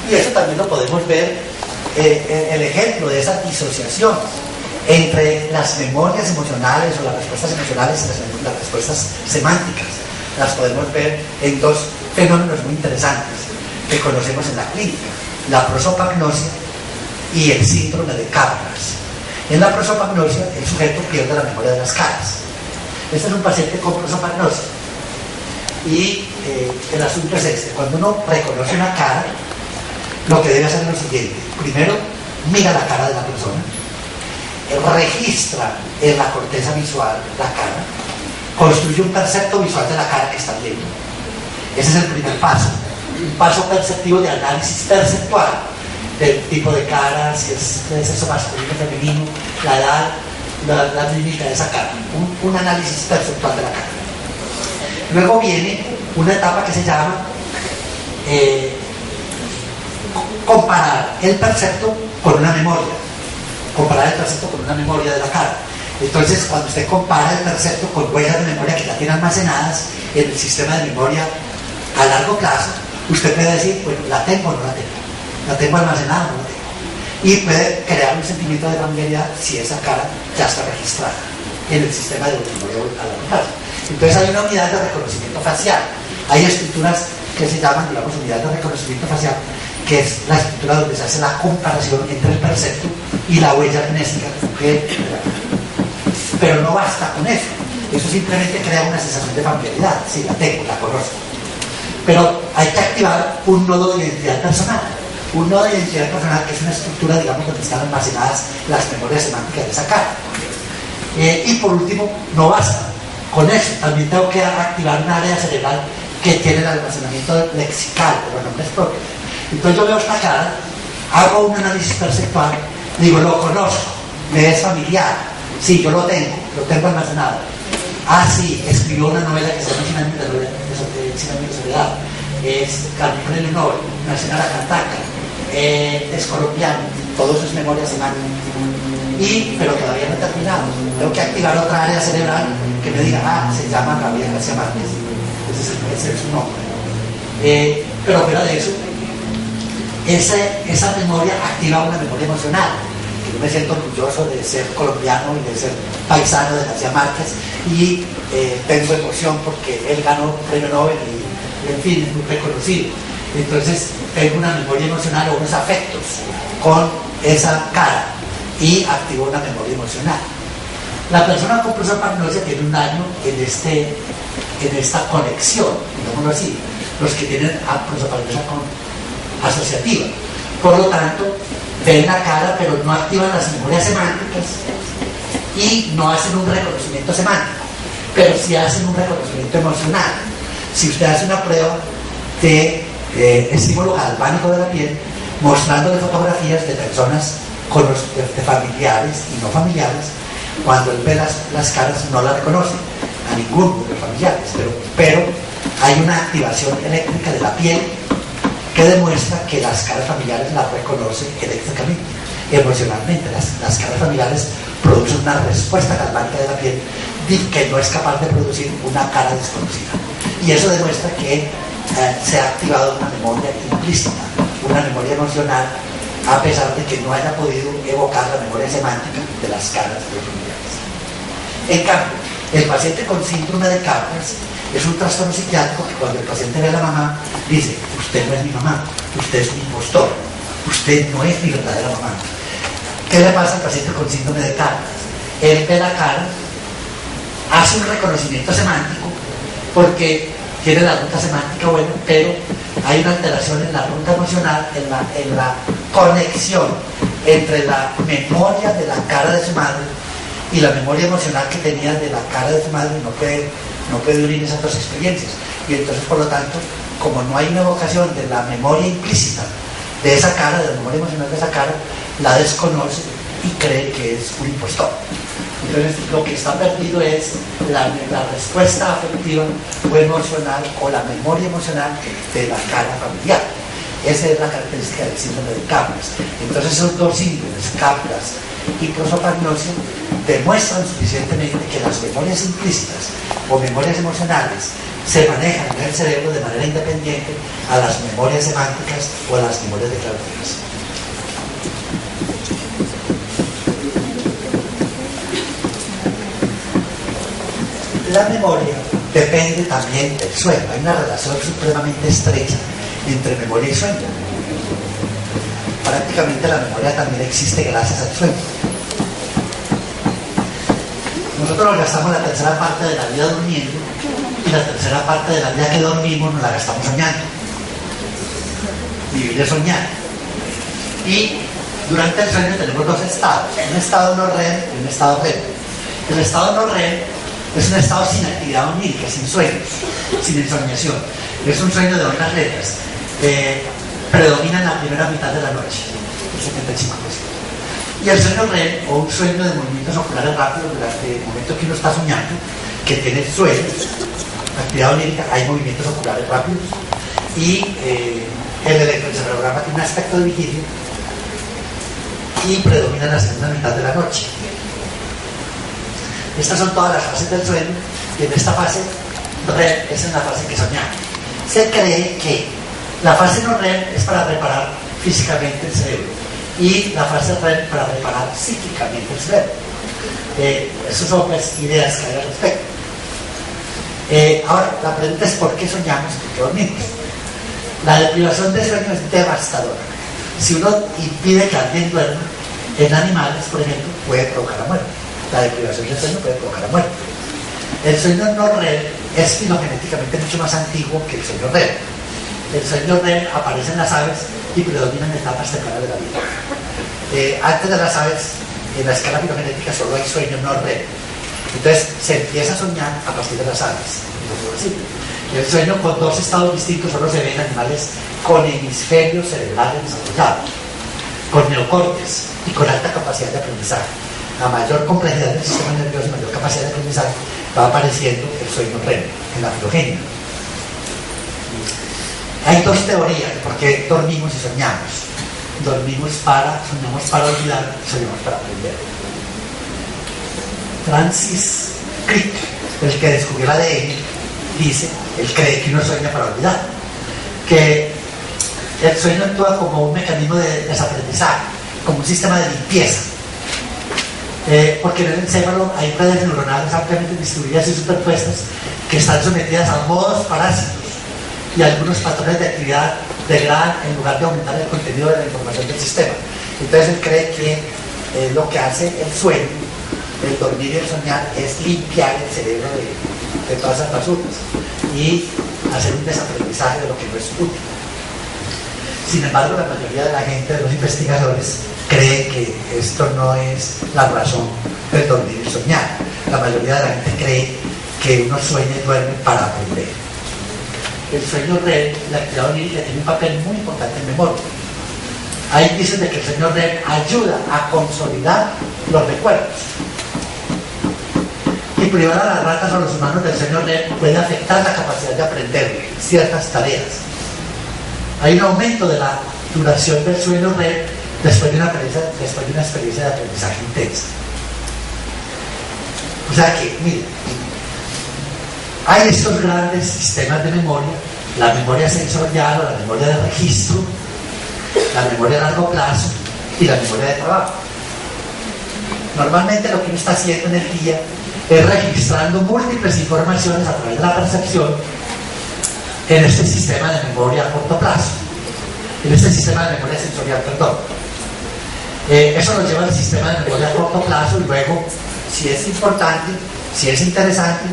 Y eso también lo podemos ver el ejemplo de esa disociación entre las memorias emocionales o las respuestas emocionales y las respuestas semánticas. Las podemos ver en dos fenómenos muy interesantes que conocemos en la clínica: la prosopagnosia y el síndrome de Capgras. En la prosopagnosia, el sujeto pierde la memoria de las caras. Este es un paciente con prosopagnosia. Y el asunto es este: cuando uno reconoce una cara, lo que debe hacer es lo siguiente: primero, mira la cara de la persona, registra en la corteza visual la cara, construye un percepto visual de la cara que está viendo. Ese es el primer paso, un paso perceptivo de análisis perceptual del tipo de cara, si es sexo masculino, femenino, la edad, la mímica de esa cara, un análisis perceptual de la cara. Luego viene una etapa que se llama comparar el percepto con una memoria. Comparar el percepto con una memoria de la cara. Entonces, cuando usted compara el percepto con huellas de memoria que ya tiene almacenadas en el sistema de memoria a largo plazo, usted puede decir, bueno, ¿la tengo o no la tengo? ¿La tengo almacenada o no la tengo? Y puede crear un sentimiento de familiaridad si esa cara ya está registrada en el sistema de memoria a largo plazo. Entonces hay una unidad de reconocimiento facial. Hay estructuras que se llaman, digamos, unidad de reconocimiento facial, que es la estructura donde se hace la comparación entre el percepto y la huella kinésica que... Pero no basta con eso. Eso simplemente crea una sensación de familiaridad. Sí, la tengo, la conozco. Pero hay que activar un nodo de identidad personal. Un nodo de identidad personal que es una estructura, digamos, donde están almacenadas las memorias semánticas de esa cara. Y por último, no basta con eso. También tengo que activar un área cerebral que tiene el almacenamiento lexical de los nombres propios. Entonces yo veo esta cara, hago un análisis perceptual, digo, lo conozco, me es familiar, sí, yo lo tengo almacenado. Ah, sí, escribió una novela que se llama 100 años de soledad, ganó un premio Nobel, nació en Aracataca, es colombiano, todas sus memorias semánticas. Pero todavía no he terminado, tengo que activar otra área cerebral que me diga, se llama Gabriel García Márquez, ese es su nombre. Pero fuera de eso, esa memoria activa una memoria emocional. Yo me siento orgulloso de ser colombiano y de ser paisano de García Márquez y tengo emoción porque él ganó premio Nobel y en fin, es muy reconocido. Entonces tengo una memoria emocional o unos afectos con esa cara y activo una memoria emocional. La persona con prosopagnosia tiene un daño en esta conexión, digámoslo así, los que tienen prosopagnosia asociativa. Por lo tanto, ven la cara pero no activan las memorias semánticas y no hacen un reconocimiento semántico, pero sí hacen un reconocimiento emocional. Si usted hace una prueba de estímulo galvánico de la piel, mostrándole fotografías de personas de familiares y no familiares, cuando él ve las caras no la reconoce a ninguno de los familiares, pero hay una activación eléctrica de la piel que demuestra que las caras familiares las reconoce eléctricamente, emocionalmente. Las caras familiares producen una respuesta galvánica de la piel que no es capaz de producir una cara desconocida, y eso demuestra que se ha activado una memoria implícita, una memoria emocional, a pesar de que no haya podido evocar la memoria semántica de las caras de los familiares. En cambio, el paciente con síndrome de Capgras es un trastorno psiquiátrico que cuando el paciente ve a la mamá dice: usted no es mi mamá, usted es mi impostor, usted no es mi verdadera mamá. ¿Qué le pasa al paciente con síndrome de Capgras? Él ve la cara, hace un reconocimiento semántico porque tiene la ruta semántica buena, pero hay una alteración en la ruta emocional, en la conexión entre la memoria de la cara de su madre y la memoria emocional que tenía de la cara de su madre. No puede unir esas dos experiencias, y entonces, por lo tanto, como no hay una evocación de la memoria implícita de esa cara, de la memoria emocional de esa cara, la desconoce y cree que es un impostor. Entonces, lo que está perdido es la respuesta afectiva o emocional, o la memoria emocional de la cara familiar. Esa es la característica del síndrome de Capgras. Entonces, esos dos síndromes, Capgras y prosopagnosia, demuestran suficientemente que las memorias implícitas o memorias emocionales se manejan en el cerebro de manera independiente a las memorias semánticas o a las memorias declarativas. La memoria depende también del sueño. Hay una relación supremamente estrecha entre memoria y sueño. Prácticamente la memoria también existe gracias al sueño. Nosotros nos gastamos la tercera parte de la vida durmiendo, y la tercera parte de la vida que dormimos nos la gastamos soñando. Vivir es soñar. Y durante el sueño tenemos dos estados: un estado no REM y un estado REM. El estado no REM es un estado sin actividad onírica, sin sueños, sin ensoñación. Es un sueño de ondas letras. Predomina en la primera mitad de la noche, el 75%. Y el sueño REM, o un sueño de movimientos oculares rápidos, durante el momento que uno está soñando, que tiene sueños, actividad onírica, hay movimientos oculares rápidos, y el electroencefalograma tiene un aspecto de vigilia y predomina en la segunda mitad de la noche. Estas son todas las fases del sueño, y en esta fase REM es en la fase que soñamos. Se cree que la fase no REM es para reparar físicamente el cerebro, y la fase REM para reparar psíquicamente el cerebro. Esas son las ideas que hay al respecto. Ahora, la pregunta es: ¿por qué soñamos y por qué dormimos? La deprivación de sueño es devastadora. Si uno impide que alguien duerma, en animales, por ejemplo, puede provocar la muerte. La deprivación del sueño puede provocar la muerte. El sueño no REM es filogenéticamente mucho más antiguo que el sueño REM. El sueño REM aparece en las aves y predomina en etapas tempranas de la vida. Antes de las aves, en la escala filogenética, solo hay sueño no REM. Entonces se empieza a soñar a partir de las aves. El sueño con dos estados distintos solo se ve en animales con hemisferios cerebrales desarrollados, con neocortes y con alta capacidad de aprendizaje. A mayor complejidad del sistema nervioso y mayor capacidad de aprendizaje, va apareciendo el sueño REM en la filogenia. Hay dos teorías de por qué dormimos y soñamos. Soñamos para olvidar, y soñamos para aprender. Francis Crick, el que descubrió el ADN, dice: él cree que uno sueña para olvidar, que el sueño actúa como un mecanismo de desaprendizaje, como un sistema de limpieza, porque en el encéfalo hay redes neuronales ampliamente distribuidas y superpuestas que están sometidas a modos parásitos, y algunos patrones de actividad degradan en lugar de aumentar el contenido de la información del sistema. Entonces él cree que lo que hace el sueño, el dormir y el soñar, es limpiar el cerebro de todas esas basuras y hacer un desaprendizaje de lo que no es útil. Sin embargo, la mayoría de la gente, de los investigadores, cree que esto no es la razón del dormir y soñar. La mayoría de la gente cree que uno sueña y duerme para aprender. El sueño REM, la actividad onírica, tiene un papel muy importante en memoria. Hay indicios de que el sueño REM ayuda a consolidar los recuerdos. Y privar a las ratas o a los humanos del sueño REM puede afectar la capacidad de aprender ciertas tareas. Hay un aumento de la duración del sueño REM después de una experiencia de aprendizaje intensa. O sea que, miren, hay estos grandes sistemas de memoria: la memoria sensorial o la memoria de registro, la memoria a largo plazo y la memoria de trabajo. Normalmente lo que uno está haciendo en el día es registrando múltiples informaciones a través de la percepción en este sistema de memoria a corto plazo, en este sistema de memoria sensorial, perdón. Eso nos lleva al sistema de memoria a corto plazo y luego, si es importante, si es interesante,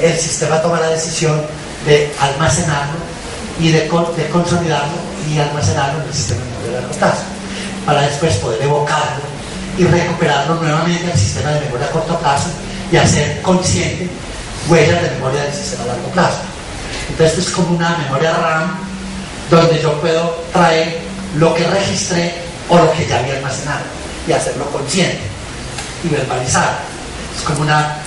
el sistema toma la decisión de almacenarlo y de consolidarlo y almacenarlo en el sistema de memoria a largo plazo, para después poder evocarlo y recuperarlo nuevamente al sistema de memoria a corto plazo y hacer consciente huellas de memoria del sistema a largo plazo. Entonces esto es como una memoria RAM donde yo puedo traer lo que registré o lo que ya había almacenado y hacerlo consciente y verbalizar. Es como una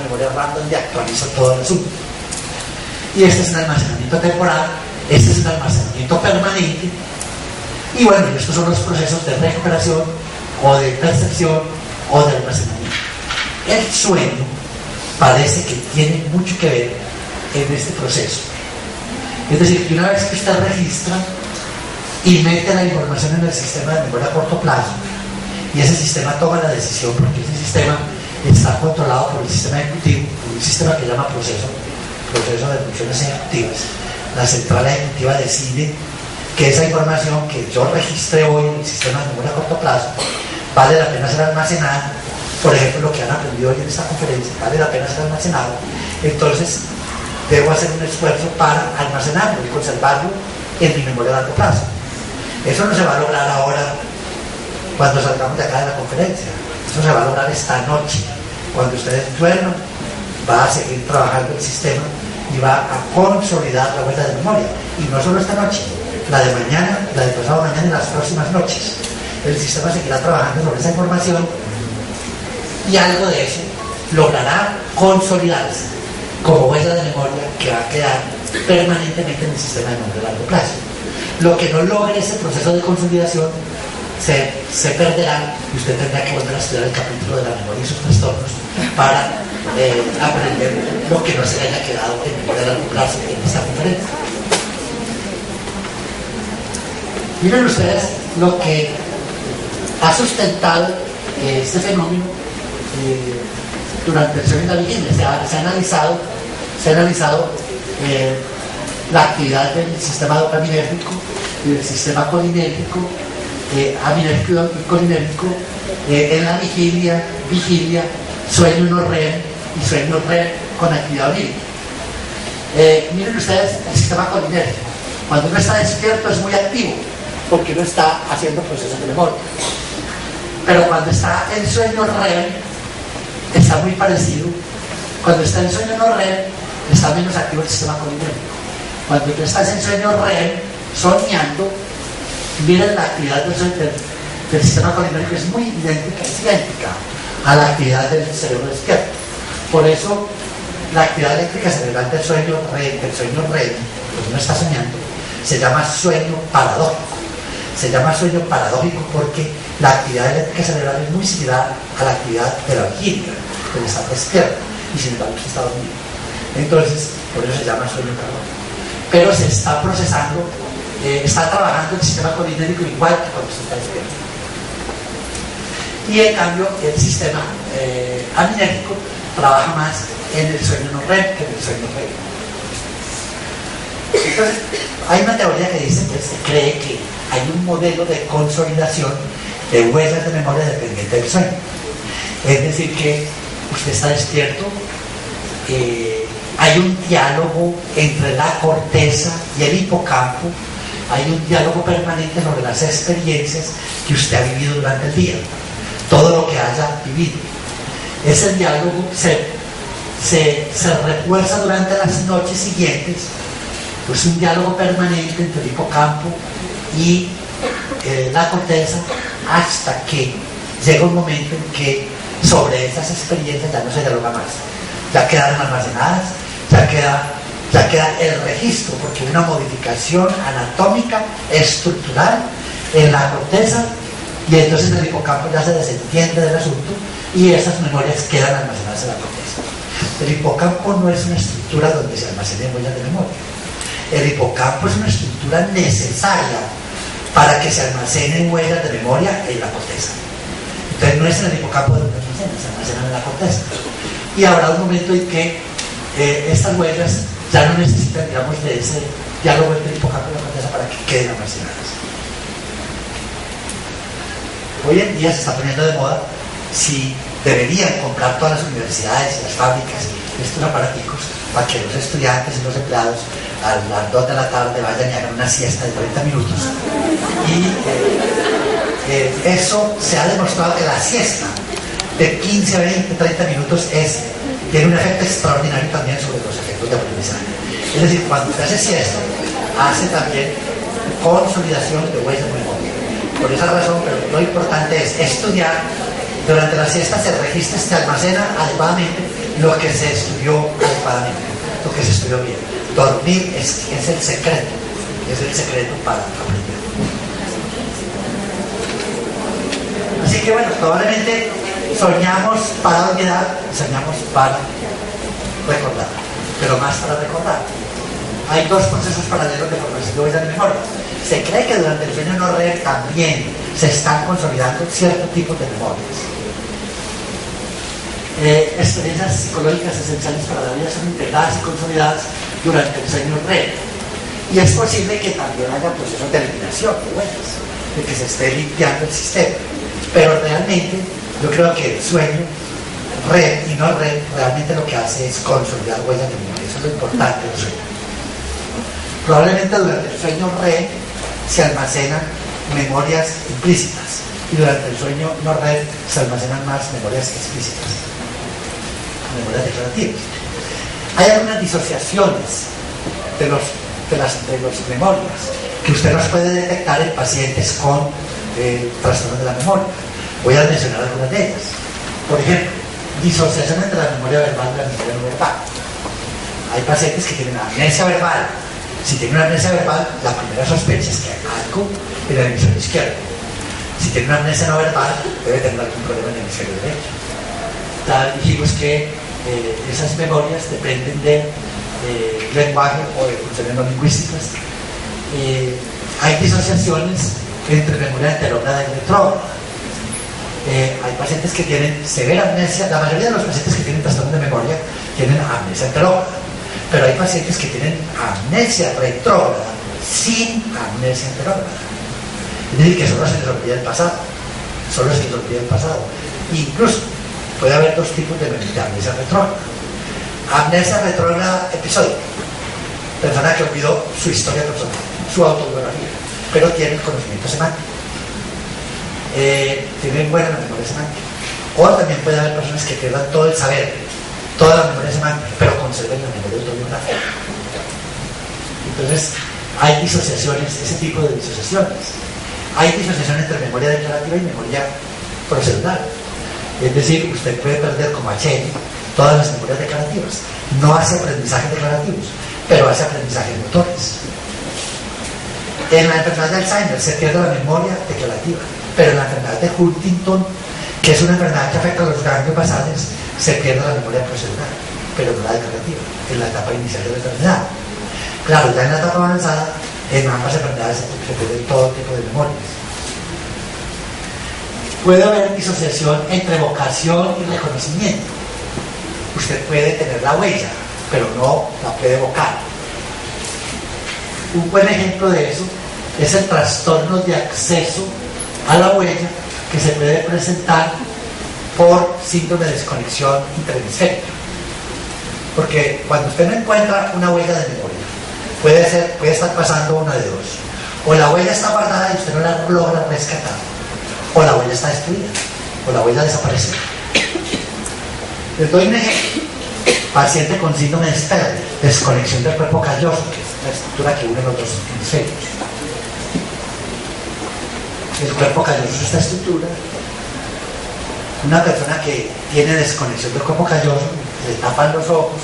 memoria RAM donde actualizo todo el asunto. Y este es un almacenamiento temporal, este es un almacenamiento permanente. Y bueno, estos son los procesos de recuperación o de percepción o de almacenamiento. El sueño parece que tiene mucho que ver en este proceso. Es decir, que una vez que usted registra y mete la información en el sistema de memoria a corto plazo, y ese sistema toma la decisión, porque ese sistema está controlado por el sistema ejecutivo, por un sistema que llama proceso de funciones ejecutivas. La central ejecutiva decide que esa información que yo registré hoy en el sistema de memoria a corto plazo vale la pena ser almacenada. Por ejemplo, lo que han aprendido hoy en esta conferencia vale la pena ser almacenado. Entonces debo hacer un esfuerzo para almacenarlo y conservarlo en mi memoria a largo plazo. Eso no se va a lograr ahora cuando salgamos de acá de la conferencia. Eso se va a lograr esta noche. Cuando ustedes duerman, va a seguir trabajando el sistema y va a consolidar la huella de memoria. Y no solo esta noche, la de mañana, la de pasado mañana y las próximas noches. El sistema seguirá trabajando sobre esa información y algo de eso logrará consolidarse como huella de memoria que va a quedar permanentemente en el sistema de memoria a largo plazo. Lo que no logre ese proceso de consolidación se perderá, y usted tendrá que volver a estudiar el capítulo de la memoria y sus trastornos para aprender lo que no se le haya quedado en memoria a largo plazo en esta conferencia. Miren ustedes lo que ha sustentado este fenómeno durante el sueño y la vigilia. Se ha analizado la actividad del sistema dopaminérgico y del sistema colinérgico, aminérgico y colinérgico, en la vigilia, sueño no REM y sueño REM con actividad onírica. Miren ustedes el sistema colinérgico. Cuando uno está despierto es muy activo porque no está haciendo procesos de memoria. Pero cuando está en sueño REM está muy parecido. Cuando está en sueño no REM está menos activo el sistema colinérgico. Cuando tú estás en sueño REM soñando, miren la actividad del sistema colinérgico es muy idéntica a la actividad del cerebro despierto. Por eso la actividad eléctrica cerebral del sueño REM, cuando uno está soñando, se llama sueño paradójico. Se llama sueño paradójico porque la actividad eléctrica cerebral es muy similar a la actividad de la vigilia, del estar despierto, y sin embargo usted está dormido. Entonces, por eso se llama sueño paradójico. Pero se está procesando, está trabajando el sistema colinérgico igual que cuando se está despierto. Y en cambio, el sistema aminérgico trabaja más en el sueño no REM que en el sueño REM. Entonces, hay una teoría que dice que se cree que hay un modelo de consolidación de huellas de memoria dependiente del sueño. Es decir, que usted está despierto, hay un diálogo entre la corteza y el hipocampo hay un diálogo permanente sobre las experiencias que usted ha vivido durante el día, todo lo que haya vivido. Ese diálogo se refuerza durante las noches siguientes, pues un diálogo permanente entre el hipocampo y la corteza, hasta que llega un momento en que sobre esas experiencias ya no se dialoga más, ya quedan almacenadas, ya queda el registro, porque una modificación anatómica estructural en la corteza, y entonces el hipocampo ya se desentiende del asunto y esas memorias quedan almacenadas en la corteza. El hipocampo no es una estructura donde se almacenen huellas de memoria. El hipocampo es una estructura necesaria para que se almacenen huellas de memoria en la corteza. Entonces no es en el hipocampo donde se almacenan en la corteza. Y habrá un momento en que estas huellas ya no necesitan, digamos, de ese diálogo entre el hipocampo y la corteza para que queden almacenadas. Hoy en día se está poniendo de moda si deberían comprar todas las universidades y las fábricas estos aparaticos para que los estudiantes y los empleados a las 2 de la tarde vayan y hagan una siesta de 30 minutos. Y eso se ha demostrado que la siesta de 15, 20, 30 minutos tiene un efecto extraordinario también sobre los efectos de aprendizaje. Es decir, cuando usted hace siesta, hace también consolidación de huellas de memoria. Por esa razón, pero lo importante es estudiar. Durante la siesta se registra, se almacena adecuadamente lo que se estudió adecuadamente, lo que se estudió bien. Dormir es el secreto para aprender. Así que bueno, probablemente soñamos para olvidar, soñamos para recordar, pero más para recordar. Hay dos procesos paralelos de formación de huellas de memoria. Se cree que durante el sueño no REM también se están consolidando ciertos tipos de memorias. Experiencias psicológicas esenciales para la vida son integradas y consolidadas durante el sueño REM. Y es posible que también haya procesos de eliminación de huellas, de que se esté limpiando el sistema. Pero realmente yo creo que el sueño REM y no REM realmente lo que hace es consolidar huellas de memoria. Eso es lo importante del sueño. Probablemente durante el sueño REM se almacenan memorias implícitas y durante el sueño no REM se almacenan más memorias explícitas, memorias declarativas. Hay algunas disociaciones de las memorias que usted las puede detectar en pacientes con trastornos de la memoria. Voy a mencionar algunas de ellas. Por ejemplo, disociación entre la memoria verbal y la memoria no verbal. Hay pacientes que tienen amnesia verbal. Si tiene una amnesia verbal, la primera sospecha es que hay algo en el hemisferio izquierdo. Si tiene una amnesia no verbal, debe tener algún problema en el hemisferio derecho. Dijimos que esas memorias dependen de lenguaje o de funciones no lingüísticas. Hay disociaciones entre memoria anterógrada y retrógrada. Hay pacientes que tienen severa amnesia. La mayoría de los pacientes que tienen trastornos de memoria tienen amnesia anterógrada. Pero hay pacientes que tienen amnesia retrógrada sin amnesia anterógrada. Es decir, que solo se les olvida el pasado. Solo se les olvida el pasado. Incluso puede haber dos tipos de amnesia retrógrada. Amnesia retrógrada episódica. Persona que olvidó su historia personal, su autobiografía, pero tiene el conocimiento semántico. Tienen buena memoria semántica. O también puede haber personas que pierdan todo el saber, toda la memoria semántica, pero conserven la memoria autobiográfica. Entonces, hay disociaciones, ese tipo de disociaciones. Hay disociación entre memoria declarativa y memoria procedural. Es decir, usted puede perder como H todas las memorias declarativas. No hace aprendizajes declarativos, pero hace aprendizajes motores. En la enfermedad de Alzheimer se pierde la memoria declarativa, pero en la enfermedad de Huntington, que es una enfermedad que afecta a los ganglios basales, se pierde la memoria procedural, pero no la declarativa, en la etapa inicial de la enfermedad. Claro, ya en la etapa avanzada, en ambas enfermedades se pierden todo tipo de memorias. Puede haber disociación entre evocación y reconocimiento. Usted puede tener la huella, pero no la puede evocar. Un buen ejemplo de eso es el trastorno de acceso a la huella que se puede presentar por síndrome de desconexión interhemisférica. Porque cuando usted no encuentra una huella de memoria, puede estar pasando una de dos. O la huella está guardada y usted no la logra rescatar, o la huella está destruida, o la huella desapareció. Les doy un ejemplo. Paciente con síndrome de Asperger, desconexión del cuerpo calloso, que es la estructura que une los dos hemisferios. El cuerpo calloso es esta estructura. Una persona que tiene desconexión del cuerpo calloso, le tapan los ojos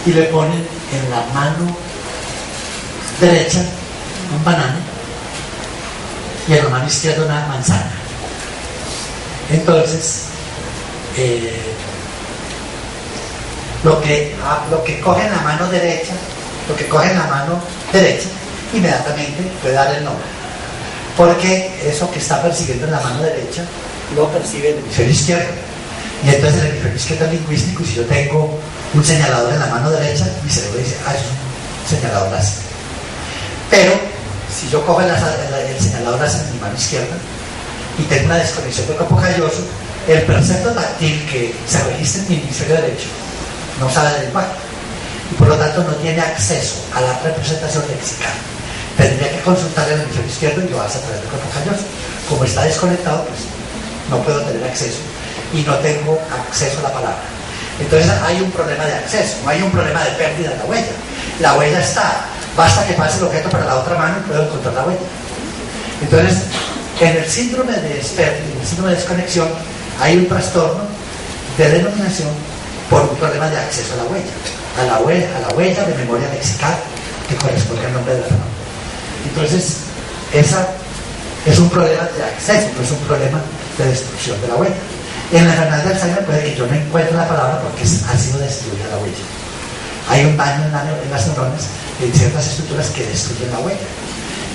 y le ponen en la mano derecha un banano y en la mano izquierda una manzana. Entonces, lo que coge en la mano derecha, inmediatamente puede dar el nombre. Porque eso que está persiguiendo en la mano derecha lo percibe el hemisferio izquierdo. Y entonces el hemisferio izquierdo es lingüístico, y si yo tengo un señalador en la mano derecha, mi cerebro dice, es un señalador láser. Pero si yo cojo el señalador láser en mi mano izquierda y tengo una desconexión del cuerpo calloso, el percepto táctil que se registra en mi hemisferio derecho no sabe del lenguaje y por lo tanto no tiene acceso a la representación lexical. Tendría que consultar el hemisferio izquierdo y lo hace a través del cuerpo calloso. Como está desconectado, pues no puedo tener acceso y no tengo acceso a la palabra. Entonces hay un problema de acceso, no hay un problema de pérdida de la huella. La huella está, basta que pase el objeto para la otra mano y puedo encontrar la huella. Entonces, en el síndrome de Asperger, en el síndrome de desconexión, hay un trastorno de denominación por un problema de acceso a la huella de memoria lexical que corresponde al nombre de la palabra. Entonces, esa es un problema de acceso, no es un problema de destrucción de la huella. En la enfermedad de Alzheimer puede que yo no encuentre la palabra porque ha sido destruida la huella. Hay un daño en las neuronas, en ciertas estructuras que destruyen la huella.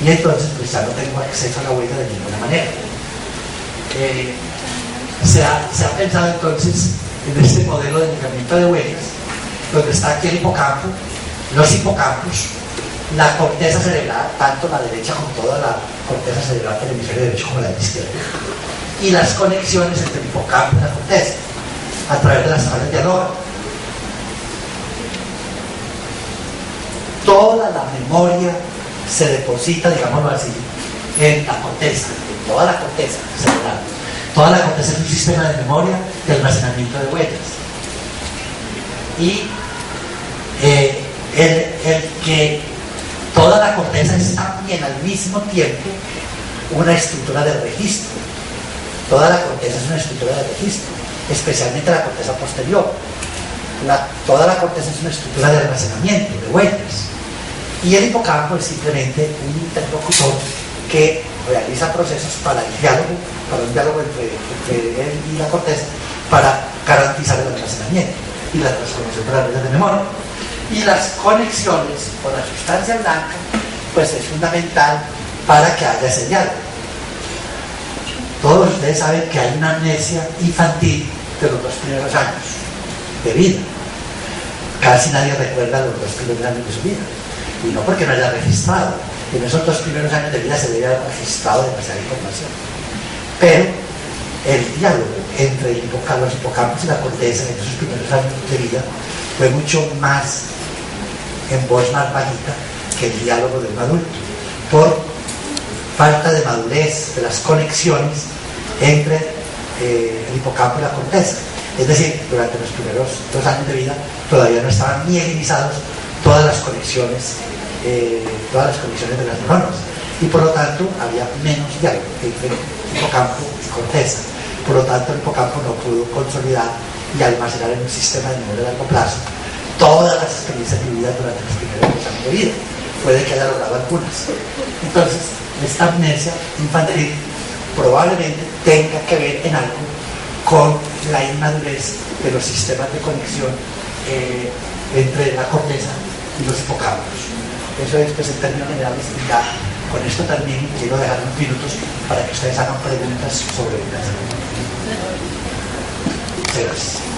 Y entonces, pues ya no tengo acceso a la huella de ninguna manera. Se ha pensado entonces en este modelo de indicamiento de huellas, donde está aquí el hipocampo, los hipocampos, la corteza cerebral, tanto la derecha como toda la corteza cerebral del hemisferio derecho como la izquierda, y las conexiones entre el hipocampo y la corteza a través de las tablas dialogan. Toda la memoria se deposita, digámoslo así, en la corteza, en toda la corteza cerebral. Toda la corteza es un sistema de memoria de almacenamiento de huellas. Y el que toda la corteza es también al mismo tiempo una estructura de registro. Toda la corteza es una estructura de registro, especialmente la corteza posterior. Toda la corteza es una estructura de almacenamiento de huellas. Y el hipocampo es simplemente un interlocutor que realiza procesos para el diálogo, para un diálogo entre él y la corteza, para garantizar el almacenamiento y la transformación de las redes de memoria. Y las conexiones con la sustancia blanca, pues es fundamental para que haya ese diálogo. Todos ustedes saben que hay una amnesia infantil de los 2 primeros años de vida. Casi nadie recuerda los 2 primeros años de su vida. Y no porque no haya registrado. En esos 2 primeros años de vida se debe haber registrado demasiada información. Pero el diálogo entre los hipocampos y la corteza en esos primeros años de vida fue mucho más, en voz más bajita, que el diálogo de un adulto, por falta de madurez de las conexiones entre el hipocampo y la corteza. Es decir, durante los primeros 2 años de vida todavía no estaban mielinizados todas las conexiones de las neuronas, y por lo tanto había menos diálogo entre hipocampo y corteza. Por lo tanto, el hipocampo no pudo consolidar y almacenar en un sistema de memoria a largo plazo todas las experiencias vividas durante los primeros 2 años de vida. Puede que haya logrado algunas. Entonces, esta amnesia infantil probablemente tenga que ver en algo con la inmadurez de los sistemas de conexión entre la corteza y los hipocampos. Eso es, pues, en términos generales. Ya con esto también quiero dejar unos minutos para que ustedes hagan preguntas sobre el pensamiento. Gracias.